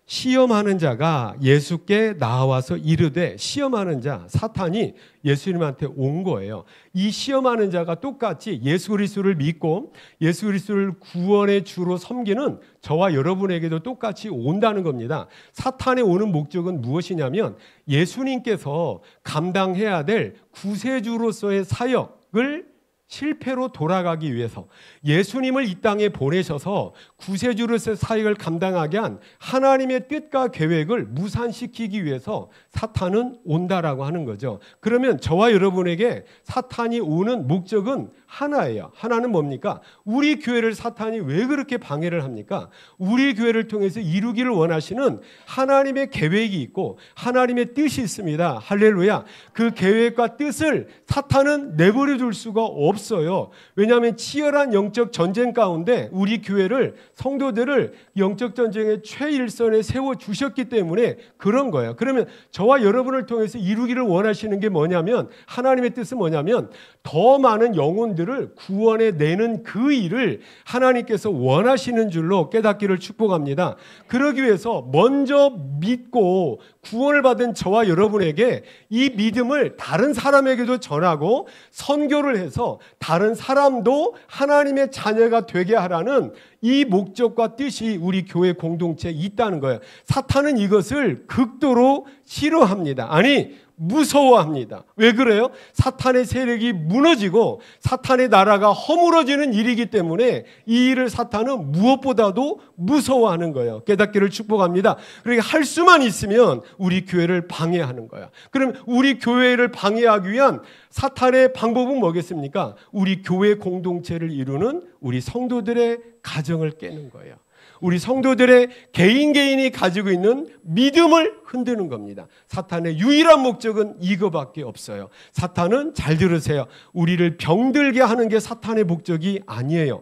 시험하는 자가 예수께 나와서 이르되 시험하는 자 사탄이 예수님한테 온 거예요. 이 시험하는 자가 똑같이 예수 그리스도를 믿고 예수 그리스도를 구원의 주로 섬기는 저와 여러분에게도 똑같이 온다는 겁니다. 사탄의 오는 목적은 무엇이냐면 예수님께서 감당해야 될 구세주로서의 사역을 실패로 돌아가기 위해서 예수님을 이 땅에 보내셔서 구세주로서의 사역을 감당하게 한 하나님의 뜻과 계획을 무산시키기 위해서 사탄은 온다라고 하는 거죠. 그러면 저와 여러분에게 사탄이 오는 목적은 하나예요. 하나는 뭡니까? 우리 교회를 사탄이 왜 그렇게 방해를 합니까? 우리 교회를 통해서 이루기를 원하시는 하나님의 계획이 있고 하나님의 뜻이 있습니다. 할렐루야. 그 계획과 뜻을 사탄은 내버려 둘 수가 없어요. 왜냐하면 치열한 영적 전쟁 가운데 우리 교회를 성도들을 영적 전쟁의 최일선에 세워주셨기 때문에 그런 거예요. 그러면 저와 여러분을 통해서 이루기를 원하시는 게 뭐냐면 하나님의 뜻은 뭐냐면 더 많은 영혼들을 구원해 내는 그 일을 하나님께서 원하시는 줄로 깨닫기를 축복합니다. 그러기 위해서 먼저 믿고 구원을 받은 저와 여러분에게 이 믿음을 다른 사람에게도 전하고 선교를 해서 다른 사람도 하나님의 자녀가 되게 하라는 이 목적과 뜻이 우리 교회 공동체에 있다는 거예요. 사탄은 이것을 극도로 싫어합니다. 아니 무서워합니다. 왜 그래요? 사탄의 세력이 무너지고 사탄의 나라가 허물어지는 일이기 때문에 이 일을 사탄은 무엇보다도 무서워하는 거예요. 깨닫기를 축복합니다. 그러니까 할 수만 있으면 우리 교회를 방해하는 거야. 그럼 우리 교회를 방해하기 위한 사탄의 방법은 뭐겠습니까? 우리 교회 공동체를 이루는 우리 성도들의 가정을 깨는 거예요. 우리 성도들의 개인이 가지고 있는 믿음을 흔드는 겁니다. 사탄의 유일한 목적은 이거밖에 없어요. 사탄은 잘 들으세요. 우리를 병들게 하는 게 사탄의 목적이 아니에요.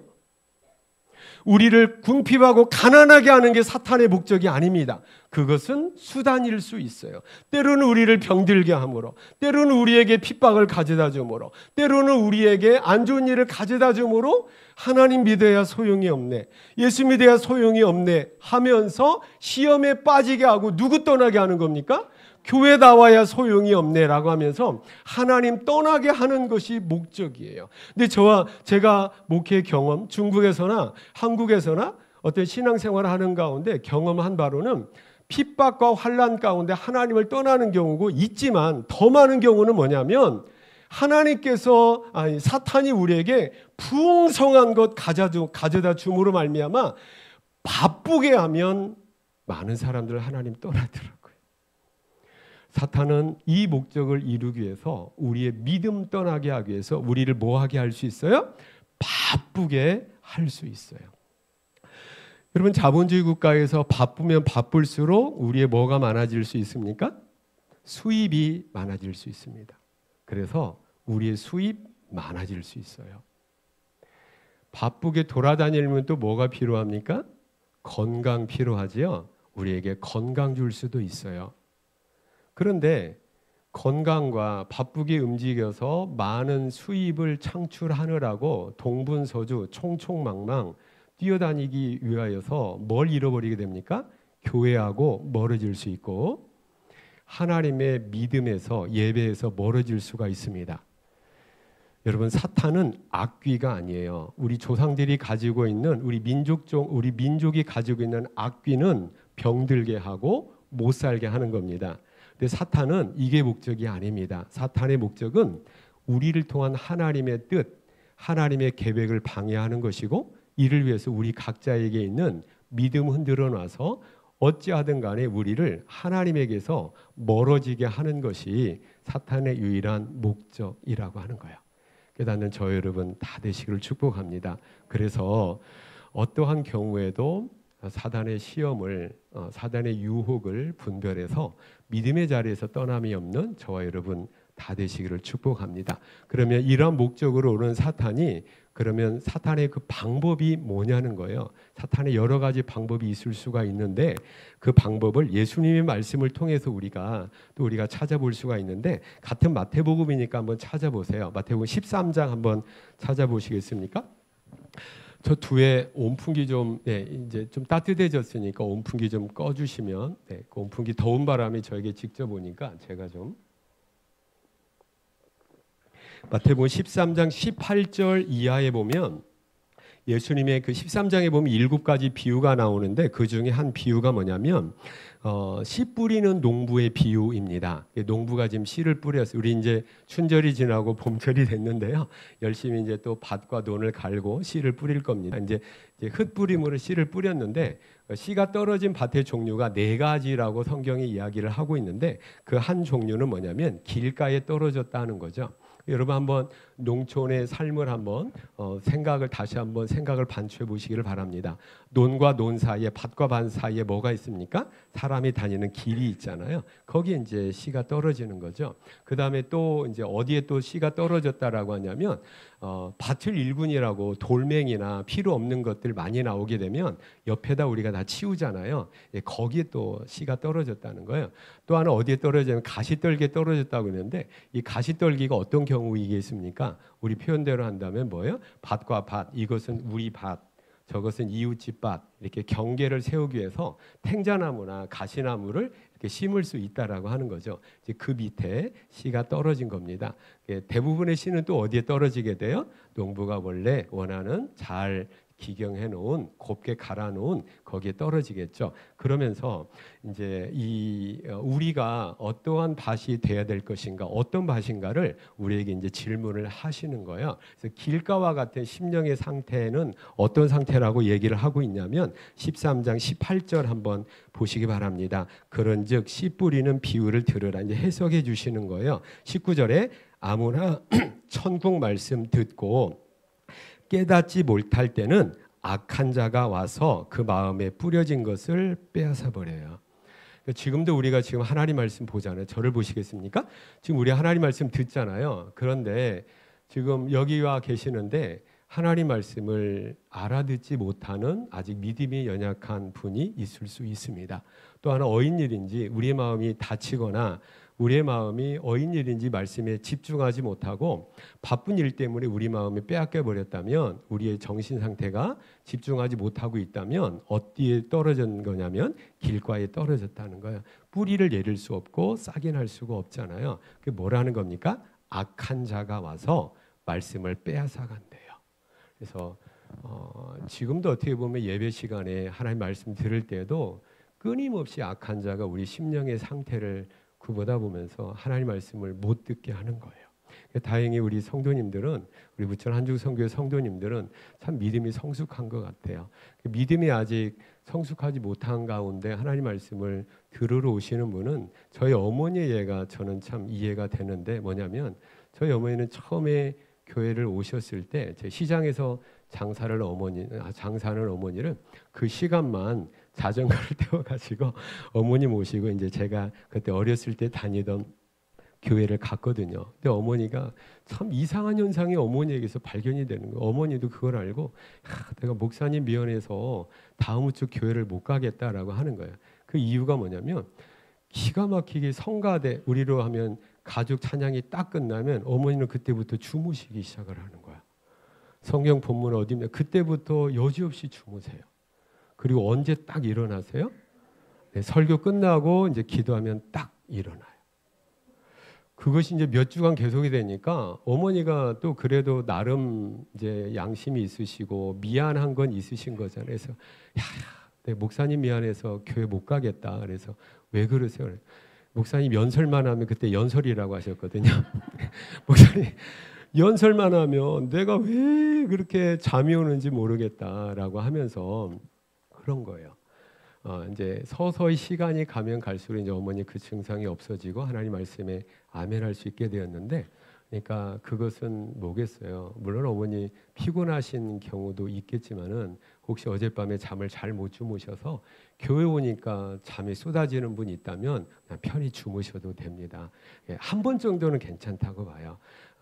우리를 궁핍하고 가난하게 하는 게 사탄의 목적이 아닙니다. 그것은 수단일 수 있어요. 때로는 우리를 병들게 함으로, 때로는 우리에게 핍박을 가져다 줌으로, 때로는 우리에게 안 좋은 일을 가져다 줌으로 하나님 믿어야 소용이 없네, 예수 믿어야 소용이 없네 하면서 시험에 빠지게 하고 누구 떠나게 하는 겁니까? 교회 나와야 소용이 없네라고 하면서 하나님 떠나게 하는 것이 목적이에요. 근데 제가 목회 경험, 중국에서나 한국에서나 어떤 신앙생활을 하는 가운데 경험한 바로는 핍박과 환난 가운데 하나님을 떠나는 경우고 있지만 더 많은 경우는 뭐냐면 하나님께서 사탄이 우리에게 풍성한 것 가져다 줌으로 말미암아 바쁘게 하면 많은 사람들 하나님 떠나더라고요. 사탄은 이 목적을 이루기 위해서 우리의 믿음 떠나게 하기 위해서 우리를 뭐 하게 할 수 있어요? 바쁘게 할 수 있어요. 여러분, 자본주의 국가에서 바쁘면 바쁠수록 우리의 뭐가 많아질 수 있습니까? 수입이 많아질 수 있습니다. 그래서 우리의 수입 많아질 수 있어요. 바쁘게 돌아다니려면 또 뭐가 필요합니까? 건강 필요하지요. 우리에게 건강 줄 수도 있어요. 그런데 건강과 바쁘게 움직여서 많은 수입을 창출하느라고 동분서주 총총망망 뛰어다니기 위하여서 뭘 잃어버리게 됩니까? 교회하고 멀어질 수 있고 하나님의 믿음에서 예배에서 멀어질 수가 있습니다. 여러분, 사탄은 악귀가 아니에요. 우리 조상들이 가지고 있는 우리 민족이 가지고 있는 악귀는 병들게 하고 못 살게 하는 겁니다. 근데 사탄은 이게 목적이 아닙니다. 사탄의 목적은 우리를 통한 하나님의 뜻, 하나님의 계획을 방해하는 것이고 이를 위해서 우리 각자에게 있는 믿음 흔들어 놔서 어찌하든 간에 우리를 하나님에게서 멀어지게 하는 것이 사탄의 유일한 목적이라고 하는 거예요. 깨닫는 저 여러분 다 되시기를 축복합니다. 그래서 어떠한 경우에도 사단의 시험을, 사단의 유혹을 분별해서 믿음의 자리에서 떠남이 없는 저와 여러분 다 되시기를 축복합니다. 그러면 이런 목적으로 오는 사탄이, 그러면 사탄의 그 방법이 뭐냐는 거예요. 사탄의 여러 가지 방법이 있을 수가 있는데 그 방법을 예수님의 말씀을 통해서 우리가 찾아볼 수가 있는데, 같은 마태복음이니까 한번 찾아보세요. 마태복음 13장 한번 찾아보시겠습니까? 저 뒤에 온풍기 좀, 이제 좀 따뜻해졌으니까 온풍기 좀 꺼주시면, 그 온풍기 더운 바람이 저에게 직접 오니까 제가 좀. 마태복음 13장 18절 이하에 보면 예수님의 그 13장에 보면 7가지 비유가 나오는데 그 중에 한 비유가 뭐냐면 씨 뿌리는 농부의 비유입니다. 농부가 지금 씨를 뿌렸어요. 우리 이제 춘절이 지나고 봄철이 됐는데요. 열심히 이제 또 밭과 논을 갈고 씨를 뿌릴 겁니다. 이제 흙뿌림으로 씨를 뿌렸는데 씨가 떨어진 밭의 종류가 4가지라고 성경이 이야기를 하고 있는데 그 한 종류는 뭐냐면 길가에 떨어졌다는 거죠. 여러분 한번 농촌의 삶을 한번 다시 한번 생각을 반추해 보시기를 바랍니다. 논과 논 사이에, 밭과 밭 사이에 뭐가 있습니까? 사람이 다니는 길이 있잖아요. 거기에 이제 씨가 떨어지는 거죠. 그 다음에 또 이제 어디에 또 씨가 떨어졌다라고 하냐면 밭을 일군이라고 돌멩이나 필요 없는 것들 많이 나오게 되면 옆에다 우리가 다 치우잖아요. 거기에 또 씨가 떨어졌다는 거예요. 또 하나 어디에 떨어지면 가시떨기에 떨어졌다고 했는데 이 가시떨기가 어떤 경우이겠습니까? 우리 표현대로 한다면 뭐예요? 밭과 밭, 이것은 우리 밭, 저것은 이웃집 밭, 이렇게 경계를 세우기 위해서 탱자나무나 가시나무를 이렇게 심을 수 있다라고 하는 거죠. 이제 그 밑에 씨가 떨어진 겁니다. 대부분의 씨는 또 어디에 떨어지게 돼요? 농부가 원래 원하는 잘 기경해 놓은, 곱게 갈아 놓은 거기에 떨어지겠죠. 그러면서 이제 우리가 어떠한 밭이 돼야 될 것인가, 어떤 밭인가를 우리에게 이제 질문을 하시는 거예요. 그래서 길가와 같은 심령의 상태는 어떤 상태라고 얘기를 하고 있냐면 13장 18절 한번 보시기 바랍니다. 그런즉 씨 뿌리는 비유를 들으라, 이제 해석해 주시는 거예요. 19절에 아무나 천국 말씀 듣고 깨닫지 못할 때는 악한 자가 와서 그 마음에 뿌려진 것을 빼앗아 버려요. 지금도 우리가 지금 하나님 말씀 보잖아요. 저를 보시겠습니까? 지금 우리 하나님 말씀 듣잖아요. 그런데 지금 여기 와 계시는데 하나님 말씀을 알아듣지 못하는 아직 믿음이 연약한 분이 있을 수 있습니다. 또 하나 어인일인지 우리의 마음이 다치거나 우리의 마음이 어인일인지 말씀에 집중하지 못하고 바쁜 일 때문에 우리 마음이 빼앗겨 버렸다면, 우리의 정신 상태가 집중하지 못하고 있다면 어디에 떨어진 거냐면 길가에 떨어졌다는 거예요. 뿌리를 내릴 수 없고 싹이 날 수가 없잖아요. 그게 뭐라는 겁니까? 악한 자가 와서 말씀을 빼앗아 간대요. 그래서 지금도 어떻게 보면 예배 시간에 하나님 말씀 들을 때도 끊임없이 악한 자가 우리 심령의 상태를 구보다 보면서 하나님 말씀을 못 듣게 하는 거예요. 다행히 우리 성도님들은, 우리 부천 한중성교회 성도님들은 참 믿음이 성숙한 것 같아요. 믿음이 아직 성숙하지 못한 가운데 하나님 말씀을 들으러 오시는 분은 저희 어머니의 예가 저는 참 이해가 되는데, 뭐냐면 저희 어머니는 처음에 교회를 오셨을 때 제 시장에서 장사하는 어머니를 그 시간만 자전거를 태워가지고 어머니 모시고 이제 제가 그때 어렸을 때 다니던 교회를 갔거든요. 근데 어머니가 참 이상한 현상이 어머니에게서 발견이 되는 거예요. 어머니도 그걸 알고 내가 목사님 미연해서 다음 주 교회를 못 가겠다라고 하는 거예요. 그 이유가 뭐냐면 기가 막히게 성가대, 우리로 하면 가족 찬양이 딱 끝나면 어머니는 그때부터 주무시기 시작을 하는 거야. 성경 본문 어디면 그때부터 여지없이 주무세요. 그리고 언제 딱 일어나세요? 네, 설교 끝나고 이제 기도하면 딱 일어나요. 그것이 이제 몇 주간 계속이 되니까 어머니가 또 그래도 나름 이제 양심이 있으시고 미안한 건 있으신 거잖아요. 그래서 내 목사님 미안해서 교회 못 가겠다. 그래서 왜 그러세요? 목사님 연설만 하면, 그때 연설이라고 하셨거든요. 목사님 연설만 하면 내가 왜 그렇게 잠이 오는지 모르겠다라고 하면서 그런 거예요. 이제 서서히 시간이 가면 갈수록 이제 어머니 그 증상이 없어지고 하나님 말씀에 아멘할 수 있게 되었는데, 그러니까 그것은 뭐겠어요. 물론 어머니 피곤하신 경우도 있겠지만은 혹시 어젯밤에 잠을 잘 못 주무셔서 교회 오니까 잠이 쏟아지는 분이 있다면 그냥 편히 주무셔도 됩니다. 한 번 정도는 괜찮다고 봐요.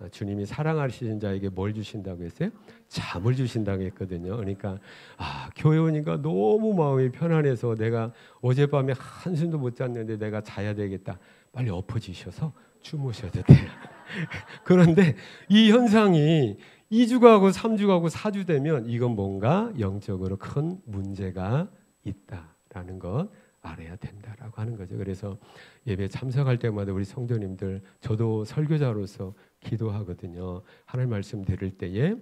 주님이 사랑하시는 자에게 뭘 주신다고 했어요? 잠을 주신다고 했거든요. 그러니까 교회 오니까 너무 마음이 편안해서 내가 어젯밤에 한숨도 못 잤는데 내가 자야 되겠다. 빨리 엎어지셔서 주무셔도 돼요. 그런데 이 현상이 2주 가고 3주 가고 4주 되면 이건 뭔가 영적으로 큰 문제가 있다라는 것 알아야 된다라고 하는 거죠. 그래서 예배 참석할 때마다 우리 성도님들, 저도 설교자로서 기도하거든요. 하나님 말씀 들을 때에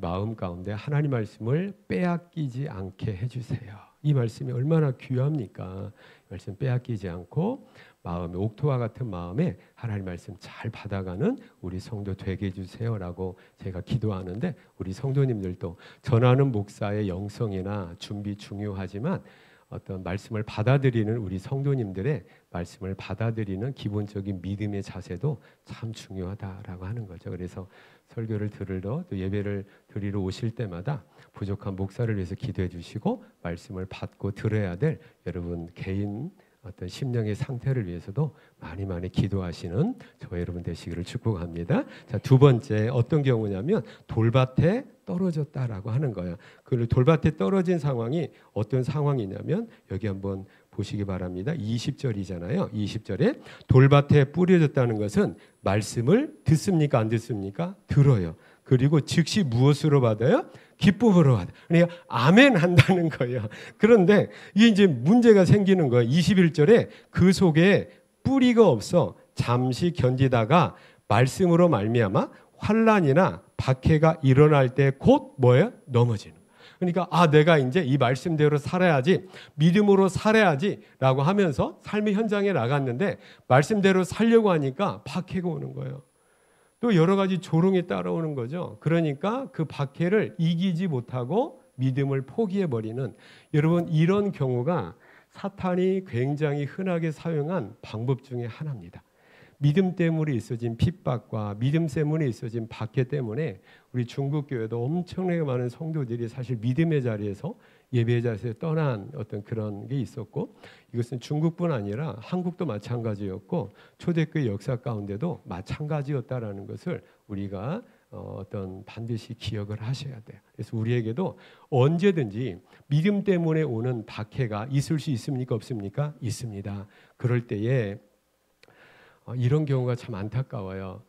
마음 가운데 하나님 말씀을 빼앗기지 않게 해주세요. 이 말씀이 얼마나 귀합니까? 말씀 빼앗기지 않고 마음에 옥토와 같은 마음에 하나님 말씀 잘 받아가는 우리 성도 되게 해주세요라고 제가 기도하는데, 우리 성도님들도 전하는 목사의 영성이나 준비 중요하지만 어떤 말씀을 받아들이는 우리 성도님들의 말씀을 받아들이는 기본적인 믿음의 자세도 참 중요하다라고 하는 거죠. 그래서 설교를 들으러 또 예배를 드리러 오실 때마다 부족한 목사를 위해서 기도해 주시고 말씀을 받고 들어야 될 여러분 개인 어떤 심령의 상태를 위해서도 많이 기도하시는 저와 여러분 되시기를 축복합니다. 자, 두 번째 어떤 경우냐면 돌밭에 떨어졌다라고 하는 거예요. 그 돌밭에 떨어진 상황이 어떤 상황이냐면 여기 한번 보시기 바랍니다. 20절이잖아요. 20절에 돌밭에 뿌려졌다는 것은 말씀을 듣습니까? 안 듣습니까? 들어요. 그리고 즉시 무엇으로 받아요? 기쁨으로 받아요. 그러니까 아멘 한다는 거예요. 그런데 이게 이제 문제가 생기는 거예요. 21절에 그 속에 뿌리가 없어 잠시 견디다가 말씀으로 말미암아 환난이나 박해가 일어날 때 곧 뭐예요? 넘어지는 거예요. 그러니까 내가 이제 이 말씀대로 살아야지, 믿음으로 살아야지라고 하면서 삶의 현장에 나갔는데 말씀대로 살려고 하니까 박해가 오는 거예요. 또 여러 가지 조롱이 따라오는 거죠. 그러니까 그 박해를 이기지 못하고 믿음을 포기해버리는, 여러분 이런 경우가 사탄이 굉장히 흔하게 사용한 방법 중에 하나입니다. 믿음 때문에 있어진 핍박과 믿음 때문에 있어진 박해 때문에 우리 중국교회도 엄청나게 많은 성도들이 사실 믿음의 자리에서 예배의 자리에서 떠난 어떤 그런 게 있었고, 이것은 중국뿐 아니라 한국도 마찬가지였고 초대교회 역사 가운데도 마찬가지였다라는 것을 우리가 어떤 반드시 기억을 하셔야 돼요. 그래서 우리에게도 언제든지 믿음 때문에 오는 박해가 있을 수 있습니까? 없습니까? 있습니다. 그럴 때에 이런 경우가 참 안타까워요.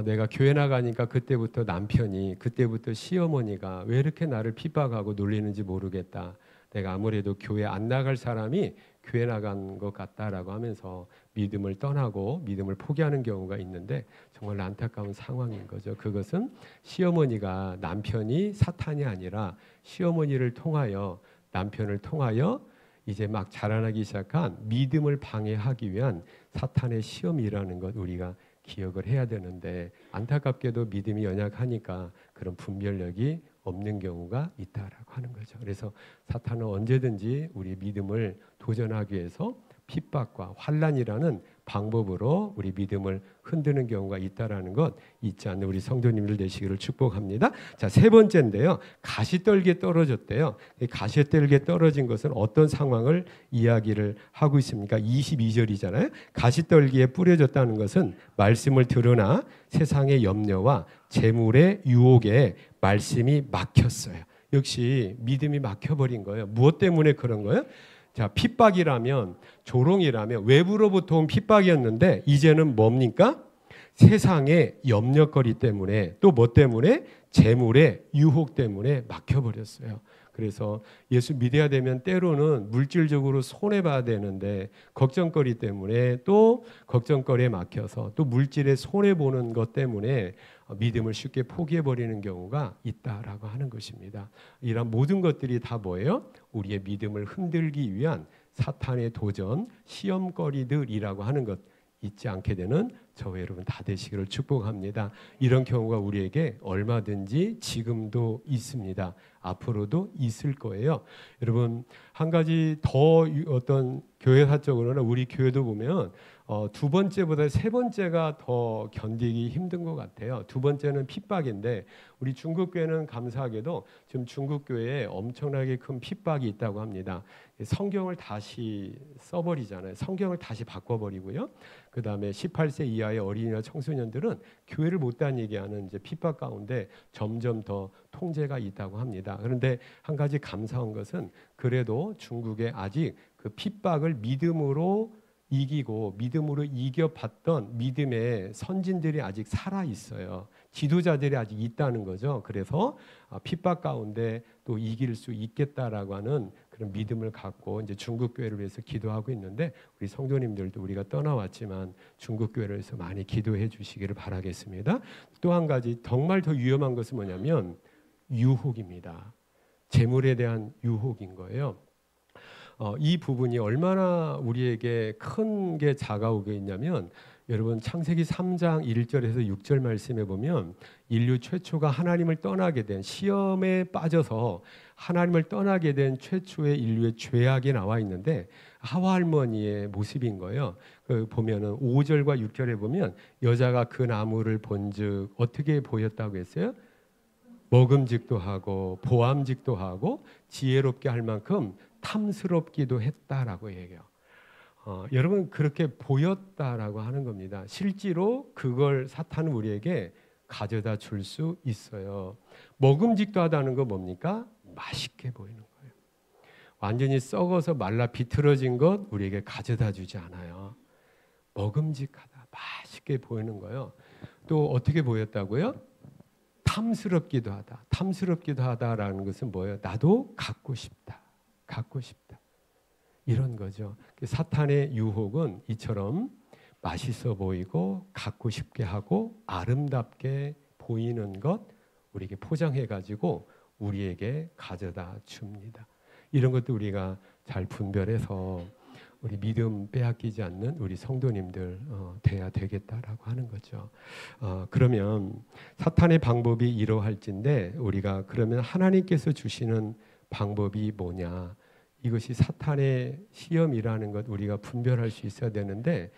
내가 교회 나가니까 그때부터 남편이, 그때부터 시어머니가 왜 이렇게 나를 핍박하고 놀리는지 모르겠다. 내가 아무래도 교회 안 나갈 사람이 교회 나간 것 같다라고 하면서 믿음을 떠나고 믿음을 포기하는 경우가 있는데 정말 안타까운 상황인 거죠. 그것은 시어머니가, 남편이 사탄이 아니라 시어머니를 통하여, 남편을 통하여 이제 막 자라나기 시작한 믿음을 방해하기 위한 사탄의 시험이라는 것 우리가 기억을 해야 되는데 안타깝게도 믿음이 연약하니까 그런 분별력이 없는 경우가 있다라고 하는 거죠. 그래서 사탄은 언제든지 우리 믿음을 도전하기 위해서 핍박과 환난이라는 방법으로 우리 믿음을 흔드는 경우가 있다라는 것 잊지 않는 우리 성도님들 되시기를 축복합니다. 자, 세 번째인데요. 가시떨기에 떨어졌대요. 가시떨기에 떨어진 것은 어떤 상황을 이야기를 하고 있습니까? 22절이잖아요. 가시떨기에 뿌려졌다는 것은 말씀을 들으나 세상의 염려와 재물의 유혹에 말씀이 막혔어요. 역시 믿음이 막혀버린 거예요. 무엇 때문에 그런 거예요? 자, 핍박이라면, 조롱이라면 외부로부터 온 핍박이었는데 이제는 뭡니까? 세상의 염려거리 때문에, 또 뭐 때문에? 재물의 유혹 때문에 막혀버렸어요. 그래서 예수 믿어야 되면 때로는 물질적으로 손해봐야 되는데 걱정거리 때문에, 또 걱정거리에 막혀서 또 물질에 손해보는 것 때문에 믿음을 쉽게 포기해버리는 경우가 있다라고 하는 것입니다. 이런 모든 것들이 다 뭐예요? 우리의 믿음을 흔들기 위한 사탄의 도전, 시험거리들이라고 하는 것 잊지 않게 되는 저와 여러분 다 되시기를 축복합니다. 이런 경우가 우리에게 얼마든지 지금도 있습니다. 앞으로도 있을 거예요. 여러분, 한 가지 더 어떤 교회사적으로는 우리 교회도 보면 두 번째보다 세 번째가 더 견디기 힘든 것 같아요. 두 번째는 핍박인데 우리 중국교회는 감사하게도 지금 중국교회에 엄청나게 큰 핍박이 있다고 합니다. 성경을 다시 써버리잖아요. 성경을 다시 바꿔버리고요. 그 다음에 18세 이하의 어린이나 청소년들은 교회를 못 다니게 하는 이제 핍박 가운데 점점 더 통제가 있다고 합니다. 그런데 한 가지 감사한 것은 그래도 중국에 아직 그 핍박을 믿음으로 이기고 믿음으로 이겨봤던 믿음의 선진들이 아직 살아 있어요. 지도자들이 아직 있다는 거죠. 그래서 핍박 가운데 또 이길 수 있겠다라고 하는 그런 믿음을 갖고 이제 중국 교회를 위해서 기도하고 있는데 우리 성도님들도 우리가 떠나왔지만 중국 교회를 위해서 많이 기도해 주시기를 바라겠습니다. 또 한 가지 정말 더 위험한 것은 뭐냐면 유혹입니다. 재물에 대한 유혹인 거예요. 이 부분이 얼마나 우리에게 큰 게 다가오게 있냐면 여러분 창세기 3장 1절에서 6절 말씀에 보면 인류 최초가 하나님을 떠나게 된 시험에 빠져서 하나님을 떠나게 된 최초의 인류의 죄악이 나와 있는데 하와 할머니의 모습인 거예요. 보면은 5절과 6절에 보면 여자가 그 나무를 본즉 어떻게 보였다고 했어요? 먹음직도 하고 보암직도 하고 지혜롭게 할 만큼 탐스럽기도 했다라고 얘기해요. 여러분 그렇게 보였다라고 하는 겁니다. 실제로 그걸 사탄은 우리에게 가져다 줄 수 있어요. 먹음직도 하다는 건 뭡니까? 맛있게 보이는 거예요. 완전히 썩어서 말라 비틀어진 것 우리에게 가져다 주지 않아요. 먹음직하다, 맛있게 보이는 거예요. 또 어떻게 보였다고요? 탐스럽기도 하다. 탐스럽기도 하다라는 것은 뭐예요? 나도 갖고 싶다. 갖고 싶다. 이런 거죠. 사탄의 유혹은 이처럼 맛있어 보이고 갖고 싶게 하고 아름답게 보이는 것 우리에게 포장해 가지고 우리에게 가져다 줍니다. 이런 것도 우리가 잘 분별해서 우리 믿음 빼앗기지 않는 우리 성도님들 돼야 되겠다라고 하는 거죠. 그러면 사탄의 방법이 이러할진데 우리가 그러면 하나님께서 주시는 방법이 뭐냐? 이것이 사탄의 시험이라는 것 우리가 분별할 수 있어야 되는데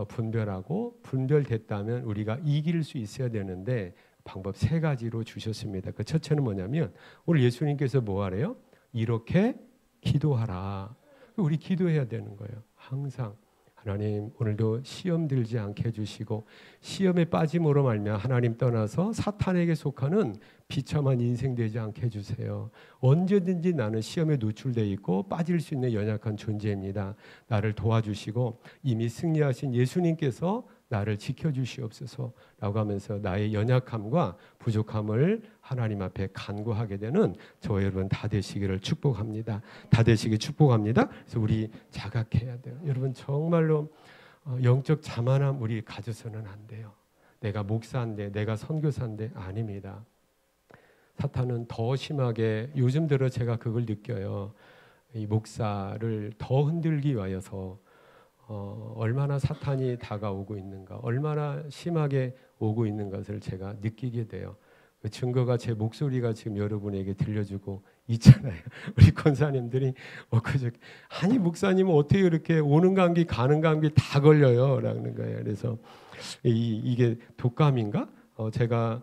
분별하고 분별됐다면 우리가 이길 수 있어야 되는데 방법 세 가지로 주셨습니다. 그 첫째는 뭐냐면 오늘 예수님께서 뭐 하래요? 이렇게 기도하라. 우리 기도해야 되는 거예요. 항상 하나님 오늘도 시험 들지 않게 해주시고 시험에 빠짐으로 말미암아 하나님 떠나서 사탄에게 속하는 비참한 인생 되지 않게 해주세요. 언제든지 나는 시험에 노출되어 있고 빠질 수 있는 연약한 존재입니다. 나를 도와주시고 이미 승리하신 예수님께서 나를 지켜주시옵소서 라고 하면서 나의 연약함과 부족함을 하나님 앞에 간구하게 되는 저와 여러분 다 되시기를 축복합니다. 다 되시기 축복합니다. 그래서 우리 자각해야 돼요. 여러분 정말로 영적 자만함 우리 가져서는 안 돼요. 내가 목사인데 내가 선교사인데 아닙니다. 사탄은 더 심하게 요즘 들어 제가 그걸 느껴요. 이 목사를 더 흔들기 위하여서 얼마나 사탄이 다가오고 있는가, 얼마나 심하게 오고 있는 것을 제가 느끼게 돼요. 그 증거가 제 목소리가 지금 여러분에게 들려주고 있잖아요. 우리 권사님들이 아니 목사님은 어떻게 이렇게 오는 감기 가는 감기 다 걸려요 라는 거예요. 그래서 이게 독감인가? 제가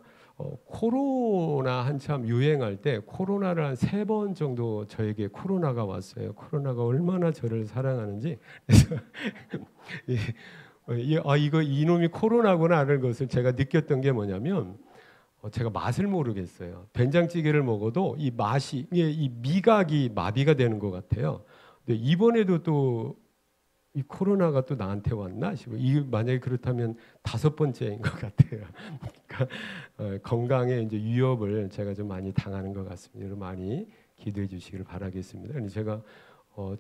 코로나 한참 유행할 때 코로나를 한 3번 정도 저에게 코로나가 왔어요. 코로나가 얼마나 저를 사랑하는지. 그래서 이거 이놈이 코로나구나라는 것을 제가 느꼈던 게 뭐냐면 제가 맛을 모르겠어요. 된장찌개를 먹어도 이 맛이 이 미각이 마비가 되는 것 같아요. 근데 이번에도 또 이 코로나가 또 나한테 왔나 싶어요. 만약에 그렇다면 5번째인 것 같아요. 그러니까 건강에 이제 위협을 제가 좀 많이 당하는 것 같습니다. 여러분 많이 기도해 주시기를 바라겠습니다. 근데 제가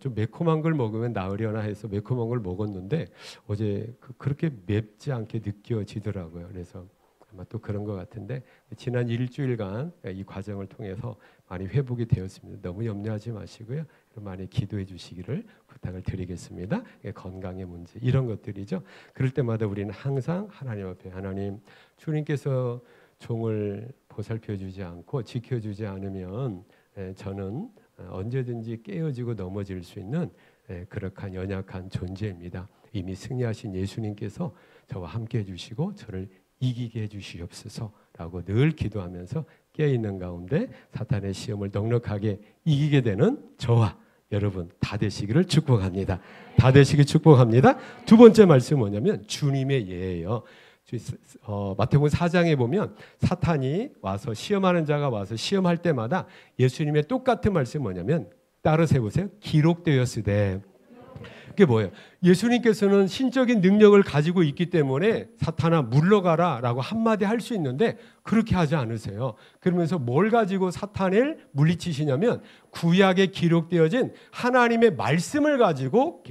좀 매콤한 걸 먹으면 나으려나 해서 매콤한 걸 먹었는데 어제 그렇게 맵지 않게 느껴지더라고요. 그래서 아마 또 그런 것 같은데 지난 일주일간 이 과정을 통해서 많이 회복이 되었습니다. 너무 염려하지 마시고요. 많이 기도해 주시기를 부탁을 드리겠습니다. 건강의 문제 이런 것들이죠. 그럴 때마다 우리는 항상 하나님 앞에 하나님 주님께서 종을 보살펴 주지 않고 지켜주지 않으면 저는 언제든지 깨어지고 넘어질 수 있는 그럭한 연약한 존재입니다. 이미 승리하신 예수님께서 저와 함께 해주시고 저를 이기게 해주시옵소서라고 늘 기도하면서 깨어있는 가운데 사탄의 시험을 넉넉하게 이기게 되는 저와 여러분 다 되시기를 축복합니다. 다 되시길 축복합니다. 두 번째 말씀은 뭐냐면 주님의 예예요. 마태복음 4장에 보면 사탄이 와서 시험하는 자가 와서 시험할 때마다 예수님의 똑같은 말씀이 뭐냐면 따라서 해보세요. 기록되었으되. 그게 뭐예요? 예수님께서는 신적인 능력을 가지고 있기 때문에 사탄아 물러가라 라고 한마디 할 수 있는데 그렇게 하지 않으세요. 그러면서 뭘 가지고 사탄을 물리치시냐면 구약에 기록되어진 하나님의 말씀을 가지고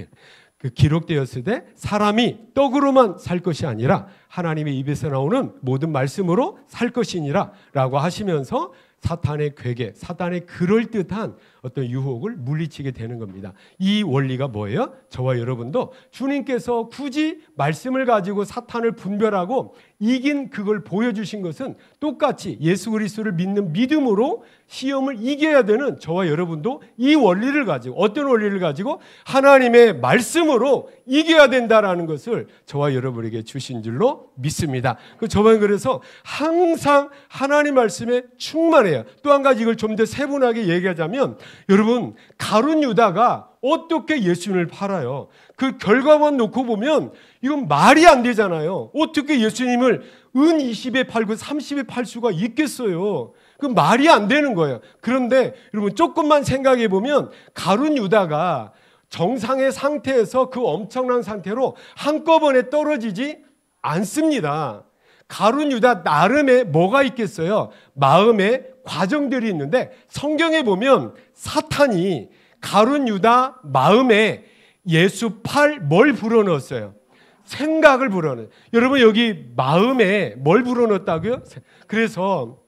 기록되었을 때 사람이 떡으로만 살 것이 아니라 하나님의 입에서 나오는 모든 말씀으로 살 것이니라 라고 하시면서 사탄의 괴계, 사탄의 그럴듯한 어떤 유혹을 물리치게 되는 겁니다. 이 원리가 뭐예요? 저와 여러분도 주님께서 굳이 말씀을 가지고 사탄을 분별하고 이긴 그걸 보여주신 것은 똑같이 예수 그리스도를 믿는 믿음으로 시험을 이겨야 되는 저와 여러분도 이 원리를 가지고 어떤 원리를 가지고 하나님의 말씀으로 이겨야 된다라는 것을 저와 여러분에게 주신 줄로 믿습니다. 저는 그래서 항상 하나님 말씀에 충만해요. 또 한 가지 이걸 좀 더 세분하게 얘기하자면 여러분 가룟 유다가 어떻게 예수님을 팔아요? 그 결과만 놓고 보면 이건 말이 안 되잖아요. 어떻게 예수님을 은 20에 팔고 30에 팔 수가 있겠어요? 그 말이 안 되는 거예요. 그런데 여러분 조금만 생각해 보면 가룟 유다가 정상의 상태에서 그 엄청난 상태로 한꺼번에 떨어지지 않습니다. 가룟 유다 나름의 뭐가 있겠어요? 마음의 과정들이 있는데 성경에 보면 사탄이 가룟 유다 마음에 예수 팔 뭘 불어넣었어요? 생각을 불어넣어요. 여러분 여기 마음에 뭘 불어넣었다고요? 그래서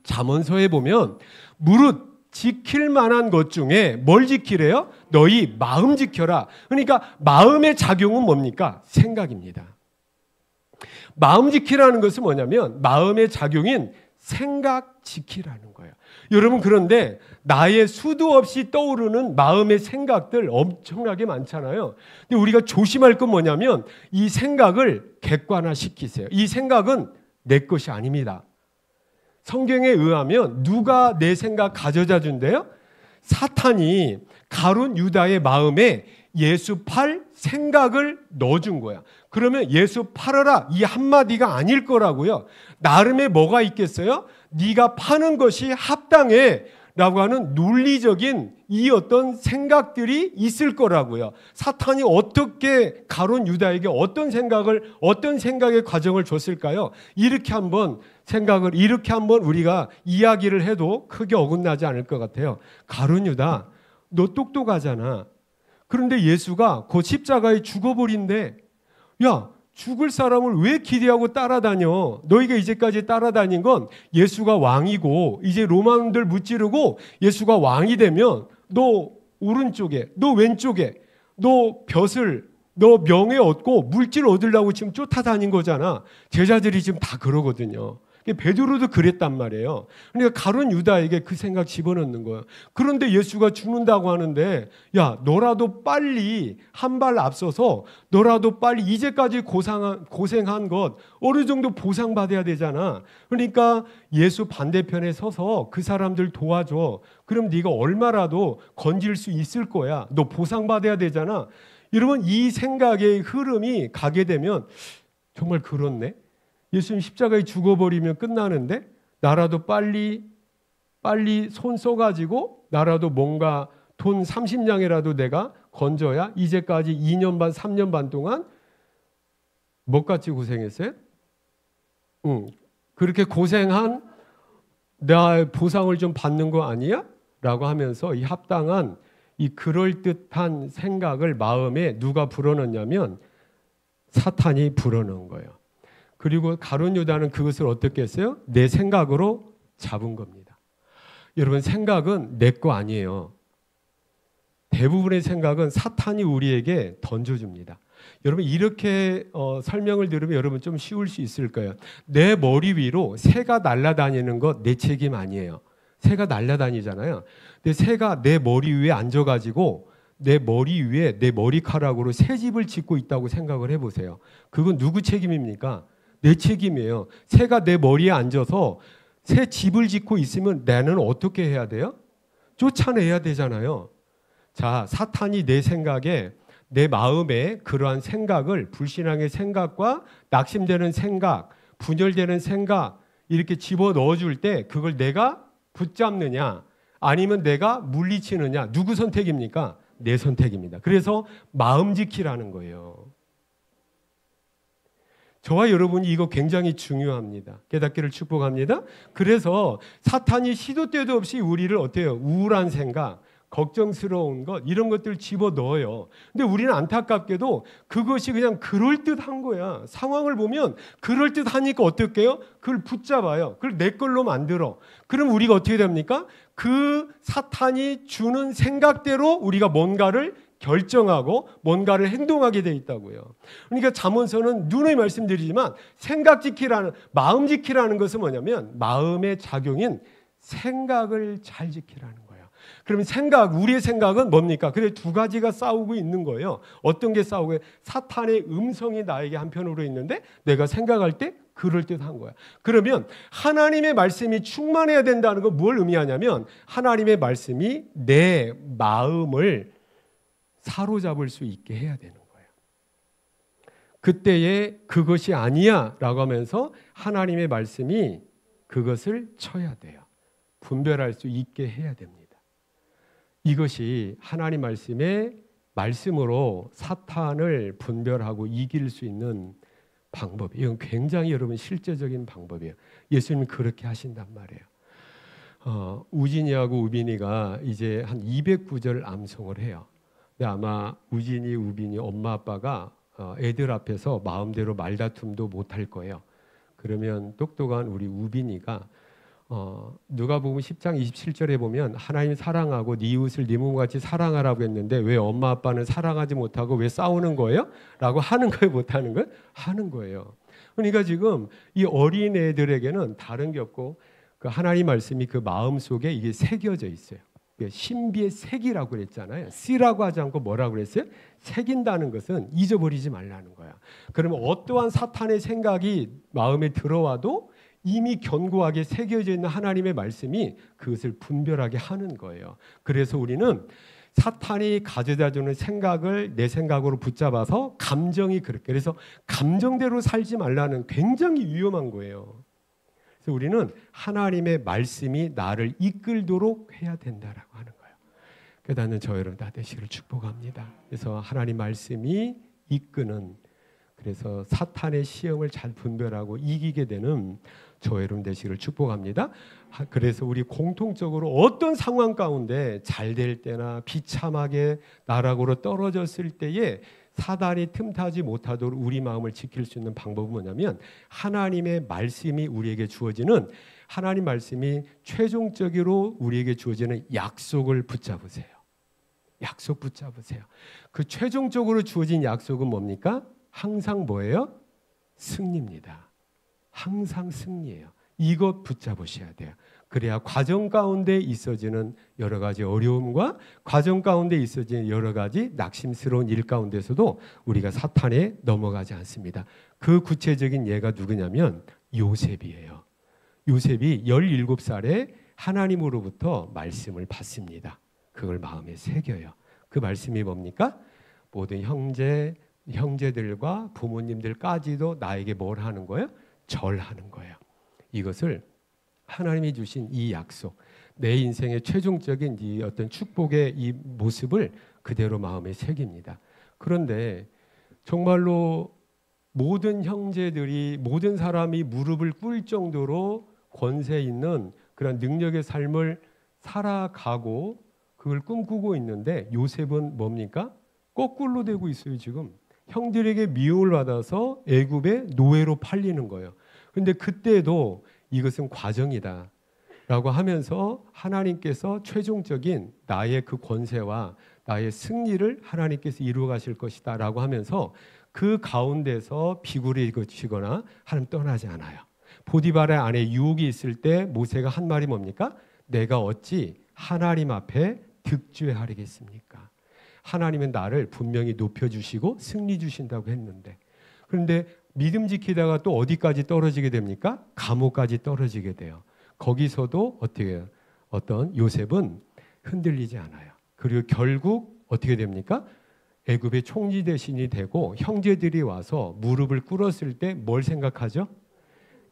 잠언서에 보면 무릇 지킬 만한 것 중에 뭘 지키래요? 너희 마음 지켜라. 그러니까 마음의 작용은 뭡니까? 생각입니다. 마음 지키라는 것은 뭐냐면 마음의 작용인 생각 지키라는 거예요. 여러분 그런데 나의 수도 없이 떠오르는 마음의 생각들 엄청나게 많잖아요. 근데 우리가 조심할 건 뭐냐면 이 생각을 객관화시키세요. 이 생각은 내 것이 아닙니다. 성경에 의하면 누가 내 생각 가져다 준대요? 사탄이 가룟 유다의 마음에 예수 팔 생각을 넣어준 거야. 그러면 예수 팔아라 이 한마디가 아닐 거라고요. 나름의 뭐가 있겠어요? 네가 파는 것이 합당해 라고 하는 논리적인 이 어떤 생각들이 있을 거라고요. 사탄이 어떻게 가룟 유다에게 어떤 생각의 과정을 줬을까요? 이렇게 한번 우리가 이야기를 해도 크게 어긋나지 않을 것 같아요. 가룟 유다, 너 똑똑하잖아. 그런데 예수가 그 십자가에 죽어버린대. 야, 죽을 사람을 왜 기대하고 따라다녀? 너희가 이제까지 따라다닌 건 예수가 왕이고 이제 로마놈들 무찌르고 예수가 왕이 되면 너 오른쪽에, 너 왼쪽에, 너 벼슬, 너 명예 얻고 물질 얻으려고 지금 쫓아다닌 거잖아. 제자들이 지금 다 그러거든요. 베드로도 그랬단 말이에요. 그러니까 가룟 유다에게 그 생각 집어넣는 거예요. 그런데 예수가 죽는다고 하는데, 야, 너라도 빨리 한 발 앞서서 너라도 빨리 이제까지 고생한 것 어느 정도 보상받아야 되잖아. 그러니까 예수 반대편에 서서 그 사람들 도와줘. 그럼 네가 얼마라도 건질 수 있을 거야. 너 보상받아야 되잖아. 여러분, 이 생각의 흐름이 가게 되면 정말 그렇네. 예수님 십자가에 죽어버리면 끝나는데 나라도 빨리 손 써가지고 나라도 뭔가 돈 30냥이라도 내가 건져야 이제까지 2년 반 3년 반 동안 뭐같이 고생했어요? 그렇게 고생한 나 보상을 좀 받는 거 아니야? 라고 하면서 이 합당한 이 그럴듯한 생각을 마음에 누가 불어넣냐면 사탄이 불어넣은 거예요. 그리고 가룟 유다는 그것을 어떻게 했어요? 내 생각으로 잡은 겁니다. 여러분, 생각은 내 거 아니에요. 대부분의 생각은 사탄이 우리에게 던져줍니다. 여러분, 이렇게 설명을 들으면 여러분 좀 쉬울 수 있을 거예요. 내 머리 위로 새가 날아다니는 것 내 책임 아니에요. 새가 날아다니잖아요. 근데 새가 내 머리 위에 앉아가지고 내 머리 위에 내 머리카락으로 새 집을 짓고 있다고 생각을 해보세요. 그건 누구 책임입니까? 내 책임이에요. 새가 내 머리에 앉아서 새 집을 짓고 있으면 나는 어떻게 해야 돼요? 쫓아내야 되잖아요. 자, 사탄이 내 생각에, 내 마음에 그러한 생각을, 불신앙의 생각과 낙심되는 생각, 분열되는 생각 이렇게 집어넣어 줄 때 그걸 내가 붙잡느냐 아니면 내가 물리치느냐, 누구 선택입니까? 내 선택입니다. 그래서 마음 지키라는 거예요. 저와 여러분이 이거 굉장히 중요합니다. 깨닫기를 축복합니다. 그래서 사탄이 시도 때도 없이 우리를 어때요? 우울한 생각, 걱정스러운 것 이런 것들 집어넣어요. 근데 우리는 안타깝게도 그것이 그냥 그럴듯한 거야. 상황을 보면 그럴듯하니까 어떻게 해요? 그걸 붙잡아요. 그걸 내 걸로 만들어. 그럼 우리가 어떻게 됩니까? 그 사탄이 주는 생각대로 우리가 뭔가를 결정하고 뭔가를 행동하게 돼 있다고요. 그러니까 잠언서는 누누이 말씀드리지만 생각 지키라는, 마음 지키라는 것은 뭐냐면 마음의 작용인 생각을 잘 지키라는 거예요. 그러면 생각, 우리의 생각은 뭡니까? 그래, 두 가지가 싸우고 있는 거예요. 어떤 게 싸우고 있어요? 사탄의 음성이 나에게 한편으로 있는데 내가 생각할 때 그럴듯한 거야. 그러면 하나님의 말씀이 충만해야 된다는 건 뭘 의미하냐면 하나님의 말씀이 내 마음을 사로잡을 수 있게 해야 되는 거예요. 그때에 그것이 아니야 라고 하면서 하나님의 말씀이 그것을 쳐야 돼요. 분별할 수 있게 해야 됩니다. 이것이 하나님 말씀의 말씀으로 사탄을 분별하고 이길 수 있는 방법. 이건 굉장히 여러분 실제적인 방법이에요. 예수님은 그렇게 하신단 말이에요. 우진이하고 우빈이가 이제 한 209절 암송을 해요. 근데 아마 우진이, 우빈이 엄마 아빠가 애들 앞에서 마음대로 말다툼도 못할 거예요. 그러면 똑똑한 우리 우빈이가 누가복음 10장 27절에 보면 하나님 사랑하고 네 이웃을 네 몸같이 사랑하라고 했는데 왜 엄마 아빠는 사랑하지 못하고 왜 싸우는 거예요? 라고 하는 거예요? 못하는 거예요? 하는 거예요. 그러니까 지금 이 어린 애들에게는 다른 게 없고 그 하나님 말씀이 그 마음속에 이게 새겨져 있어요. 신비의 색이라고 그랬잖아요. 씨라고 하지 않고 뭐라고 그랬어요? 새긴다는 것은 잊어버리지 말라는 거야. 그러면 어떠한 사탄의 생각이 마음에 들어와도 이미 견고하게 새겨져 있는 하나님의 말씀이 그것을 분별하게 하는 거예요. 그래서 우리는 사탄이 가져다주는 생각을 내 생각으로 붙잡아서 감정이 그렇게, 그래서 감정대로 살지 말라는 굉장히 위험한 거예요. 그래서 우리는 하나님의 말씀이 나를 이끌도록 해야 된다라고 하는 거예요. 깨닫는 저 여러분 다 되시기를 축복합니다. 그래서 하나님 말씀이 이끄는, 그래서 사탄의 시험을 잘 분별하고 이기게 되는 저 여러분 되시기를 축복합니다. 그래서 우리 공통적으로 어떤 상황 가운데 잘 될 때나 비참하게 나락으로 떨어졌을 때에 사단이 틈타지 못하도록 우리 마음을 지킬 수 있는 방법은 뭐냐면 하나님의 말씀이 우리에게 주어지는, 하나님 말씀이 최종적으로 우리에게 주어지는 약속을 붙잡으세요. 약속 붙잡으세요. 그 최종적으로 주어진 약속은 뭡니까? 항상 뭐예요? 승리입니다. 항상 승리예요. 이것 붙잡으셔야 돼요. 그래야 과정 가운데 있어지는 여러 가지 어려움과 과정 가운데 있어지는 여러 가지 낙심스러운 일 가운데서도 우리가 사탄에 넘어가지 않습니다. 그 구체적인 예가 누구냐면 요셉이에요. 요셉이 17살에 하나님으로부터 말씀을 받습니다. 그걸 마음에 새겨요. 그 말씀이 뭡니까? 모든 형제들과 부모님들까지도 나에게 뭘 하는 거예요? 절하는 거예요. 이것을 하나님이 주신 이 약속, 내 인생의 최종적인 이 어떤 축복의 이 모습을 그대로 마음에 새깁니다. 그런데 정말로 모든 형제들이, 모든 사람이 무릎을 꿇을 정도로 권세 있는 그런 능력의 삶을 살아가고 그걸 꿈꾸고 있는데 요셉은 뭡니까? 거꾸로 되고 있어요. 지금 형들에게 미움을 받아서 애굽의 노예로 팔리는 거예요. 그런데 그때도 이것은 과정이다 라고 하면서 하나님께서 최종적인 나의 그 권세와 나의 승리를 하나님께서 이루어 가실 것이다 라고 하면서 그 가운데서 비굴해지거나 하나님 떠나지 않아요. 보디발의 아내 유혹이 있을 때 모세가 한 말이 뭡니까? 내가 어찌 하나님 앞에 득죄하리겠습니까? 하나님은 나를 분명히 높여주시고 승리 주신다고 했는데, 그런데 믿음 지키다가 또 어디까지 떨어지게 됩니까? 감옥까지 떨어지게 돼요. 거기서도 어떻게 해요? 어떤 요셉은 흔들리지 않아요. 그리고 결국 어떻게 됩니까? 애굽의 총리 대신이 되고 형제들이 와서 무릎을 꿇었을 때 뭘 생각하죠?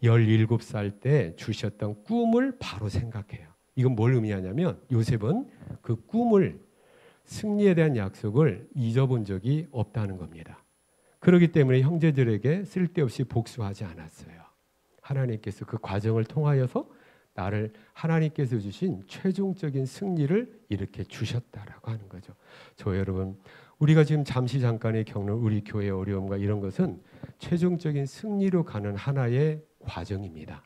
17살 때 주셨던 꿈을 바로 생각해요. 이건 뭘 의미하냐면 요셉은 그 꿈을, 승리에 대한 약속을 잊어본 적이 없다는 겁니다. 그렇기 때문에 형제들에게 쓸데없이 복수하지 않았어요. 하나님께서 그 과정을 통하여서 나를 하나님께서 주신 최종적인 승리를 이렇게 주셨다라고 하는 거죠. 저 여러분, 우리가 지금 잠깐에 겪는 우리 교회의 어려움과 이런 것은 최종적인 승리로 가는 하나의 과정입니다.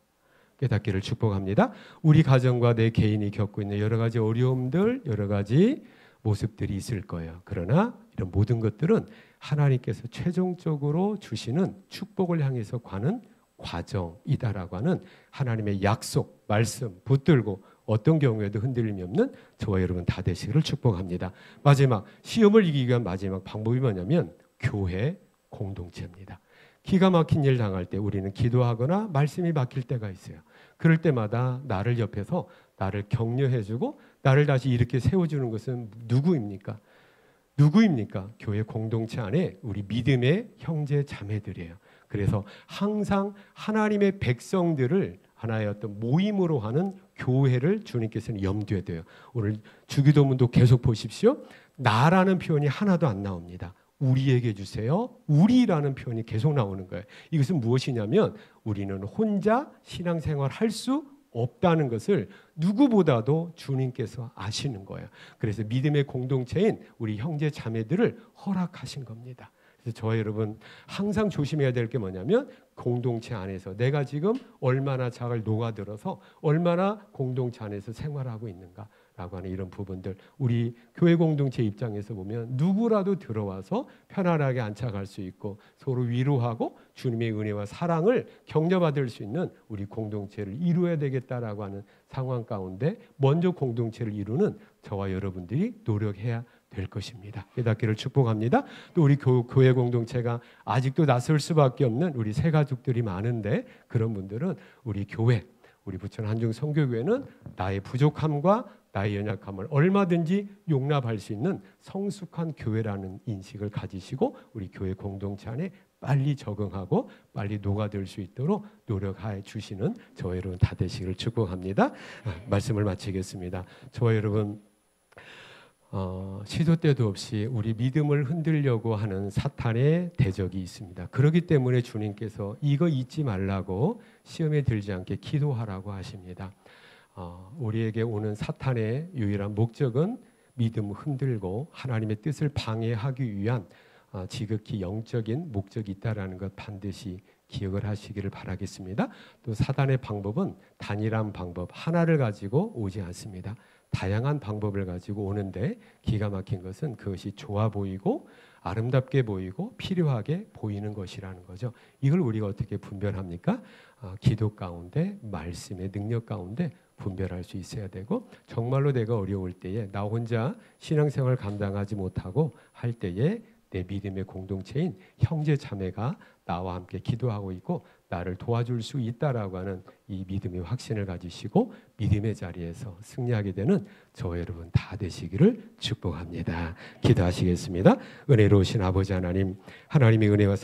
깨닫기를 축복합니다. 우리 가정과 내 개인이 겪고 있는 여러 가지 어려움들, 여러 가지 모습들이 있을 거예요. 그러나 이런 모든 것들은 하나님께서 최종적으로 주시는 축복을 향해서 가는 과정이다라고 하는 하나님의 약속, 말씀 붙들고 어떤 경우에도 흔들림이 없는 저와 여러분 다 되시기를 축복합니다. 마지막, 시험을 이기기 위한 마지막 방법이 뭐냐면 교회 공동체입니다. 기가 막힌 일 당할 때 우리는 기도하거나 말씀이 막힐 때가 있어요. 그럴 때마다 나를 옆에서 나를 격려해주고 나를 다시 이렇게 세워주는 것은 누구입니까? 교회 공동체 안에 우리 믿음의 형제 자매들이에요. 그래서 항상 하나님의 백성들을 하나의 어떤 모임으로 하는 교회를 주님께서는 염두에 둬요. 오늘 주기도문도 계속 보십시오. 나라는 표현이 하나도 안 나옵니다. 우리에게 주세요. 우리라는 표현이 계속 나오는 거예요. 이것은 무엇이냐면 우리는 혼자 신앙생활 할 수 없다는 것을 누구보다도 주님께서 아시는 거예요. 그래서 믿음의 공동체인 우리 형제 자매들을 허락하신 겁니다. 그래서 저와 여러분 항상 조심해야 될 게 뭐냐면 공동체 안에서 내가 지금 얼마나 잘 녹아들어서 얼마나 공동체 안에서 생활하고 있는가라고 하는 이런 부분들, 우리 교회 공동체 입장에서 보면 누구라도 들어와서 편안하게 안착할 수 있고 서로 위로하고 주님의 은혜와 사랑을 격려받을 수 있는 우리 공동체를 이루어야 되겠다라고 하는 상황 가운데 먼저 공동체를 이루는 저와 여러분들이 노력해야 될 것입니다. 깨닫기를 축복합니다. 또 우리 교회 공동체가 아직도 낯설 수밖에 없는 우리 새 가족들이 많은데 그런 분들은 우리 교회, 우리 부천 한중 선교교회는 나의 부족함과 나의 연약함을 얼마든지 용납할 수 있는 성숙한 교회라는 인식을 가지시고 우리 교회 공동체 안에 빨리 적응하고 빨리 녹아들 수 있도록 노력해 주시는 저와 여러분 다 되시기를 축복합니다. 말씀을 마치겠습니다. 저와 여러분 시도 때도 없이 우리 믿음을 흔들려고 하는 사탄의 대적이 있습니다. 그렇기 때문에 주님께서 이거 잊지 말라고 시험에 들지 않게 기도하라고 하십니다. 우리에게 오는 사탄의 유일한 목적은 믿음을 흔들고 하나님의 뜻을 방해하기 위한 지극히 영적인 목적이 있다라는 것 반드시 기억을 하시기를 바라겠습니다. 또 사단의 방법은 단일한 방법 하나를 가지고 오지 않습니다. 다양한 방법을 가지고 오는데 기가 막힌 것은 그것이 좋아 보이고 아름답게 보이고 필요하게 보이는 것이라는 거죠. 이걸 우리가 어떻게 분별합니까? 기도 가운데 말씀의 능력 가운데 분별할 수 있어야 되고 정말로 내가 어려울 때에 나 혼자 신앙생활 감당하지 못하고 할 때에 내 믿음의 공동체인 형제 자매가 나와 함께 기도하고 있고 나를 도와줄 수 있다라고 하는 이 믿음의 확신을 가지시고 믿음의 자리에서 승리하게 되는 저와 여러분 다 되시기를 축복합니다. 기도하시겠습니다. 은혜로우신 아버지 하나님, 하나님의 은혜와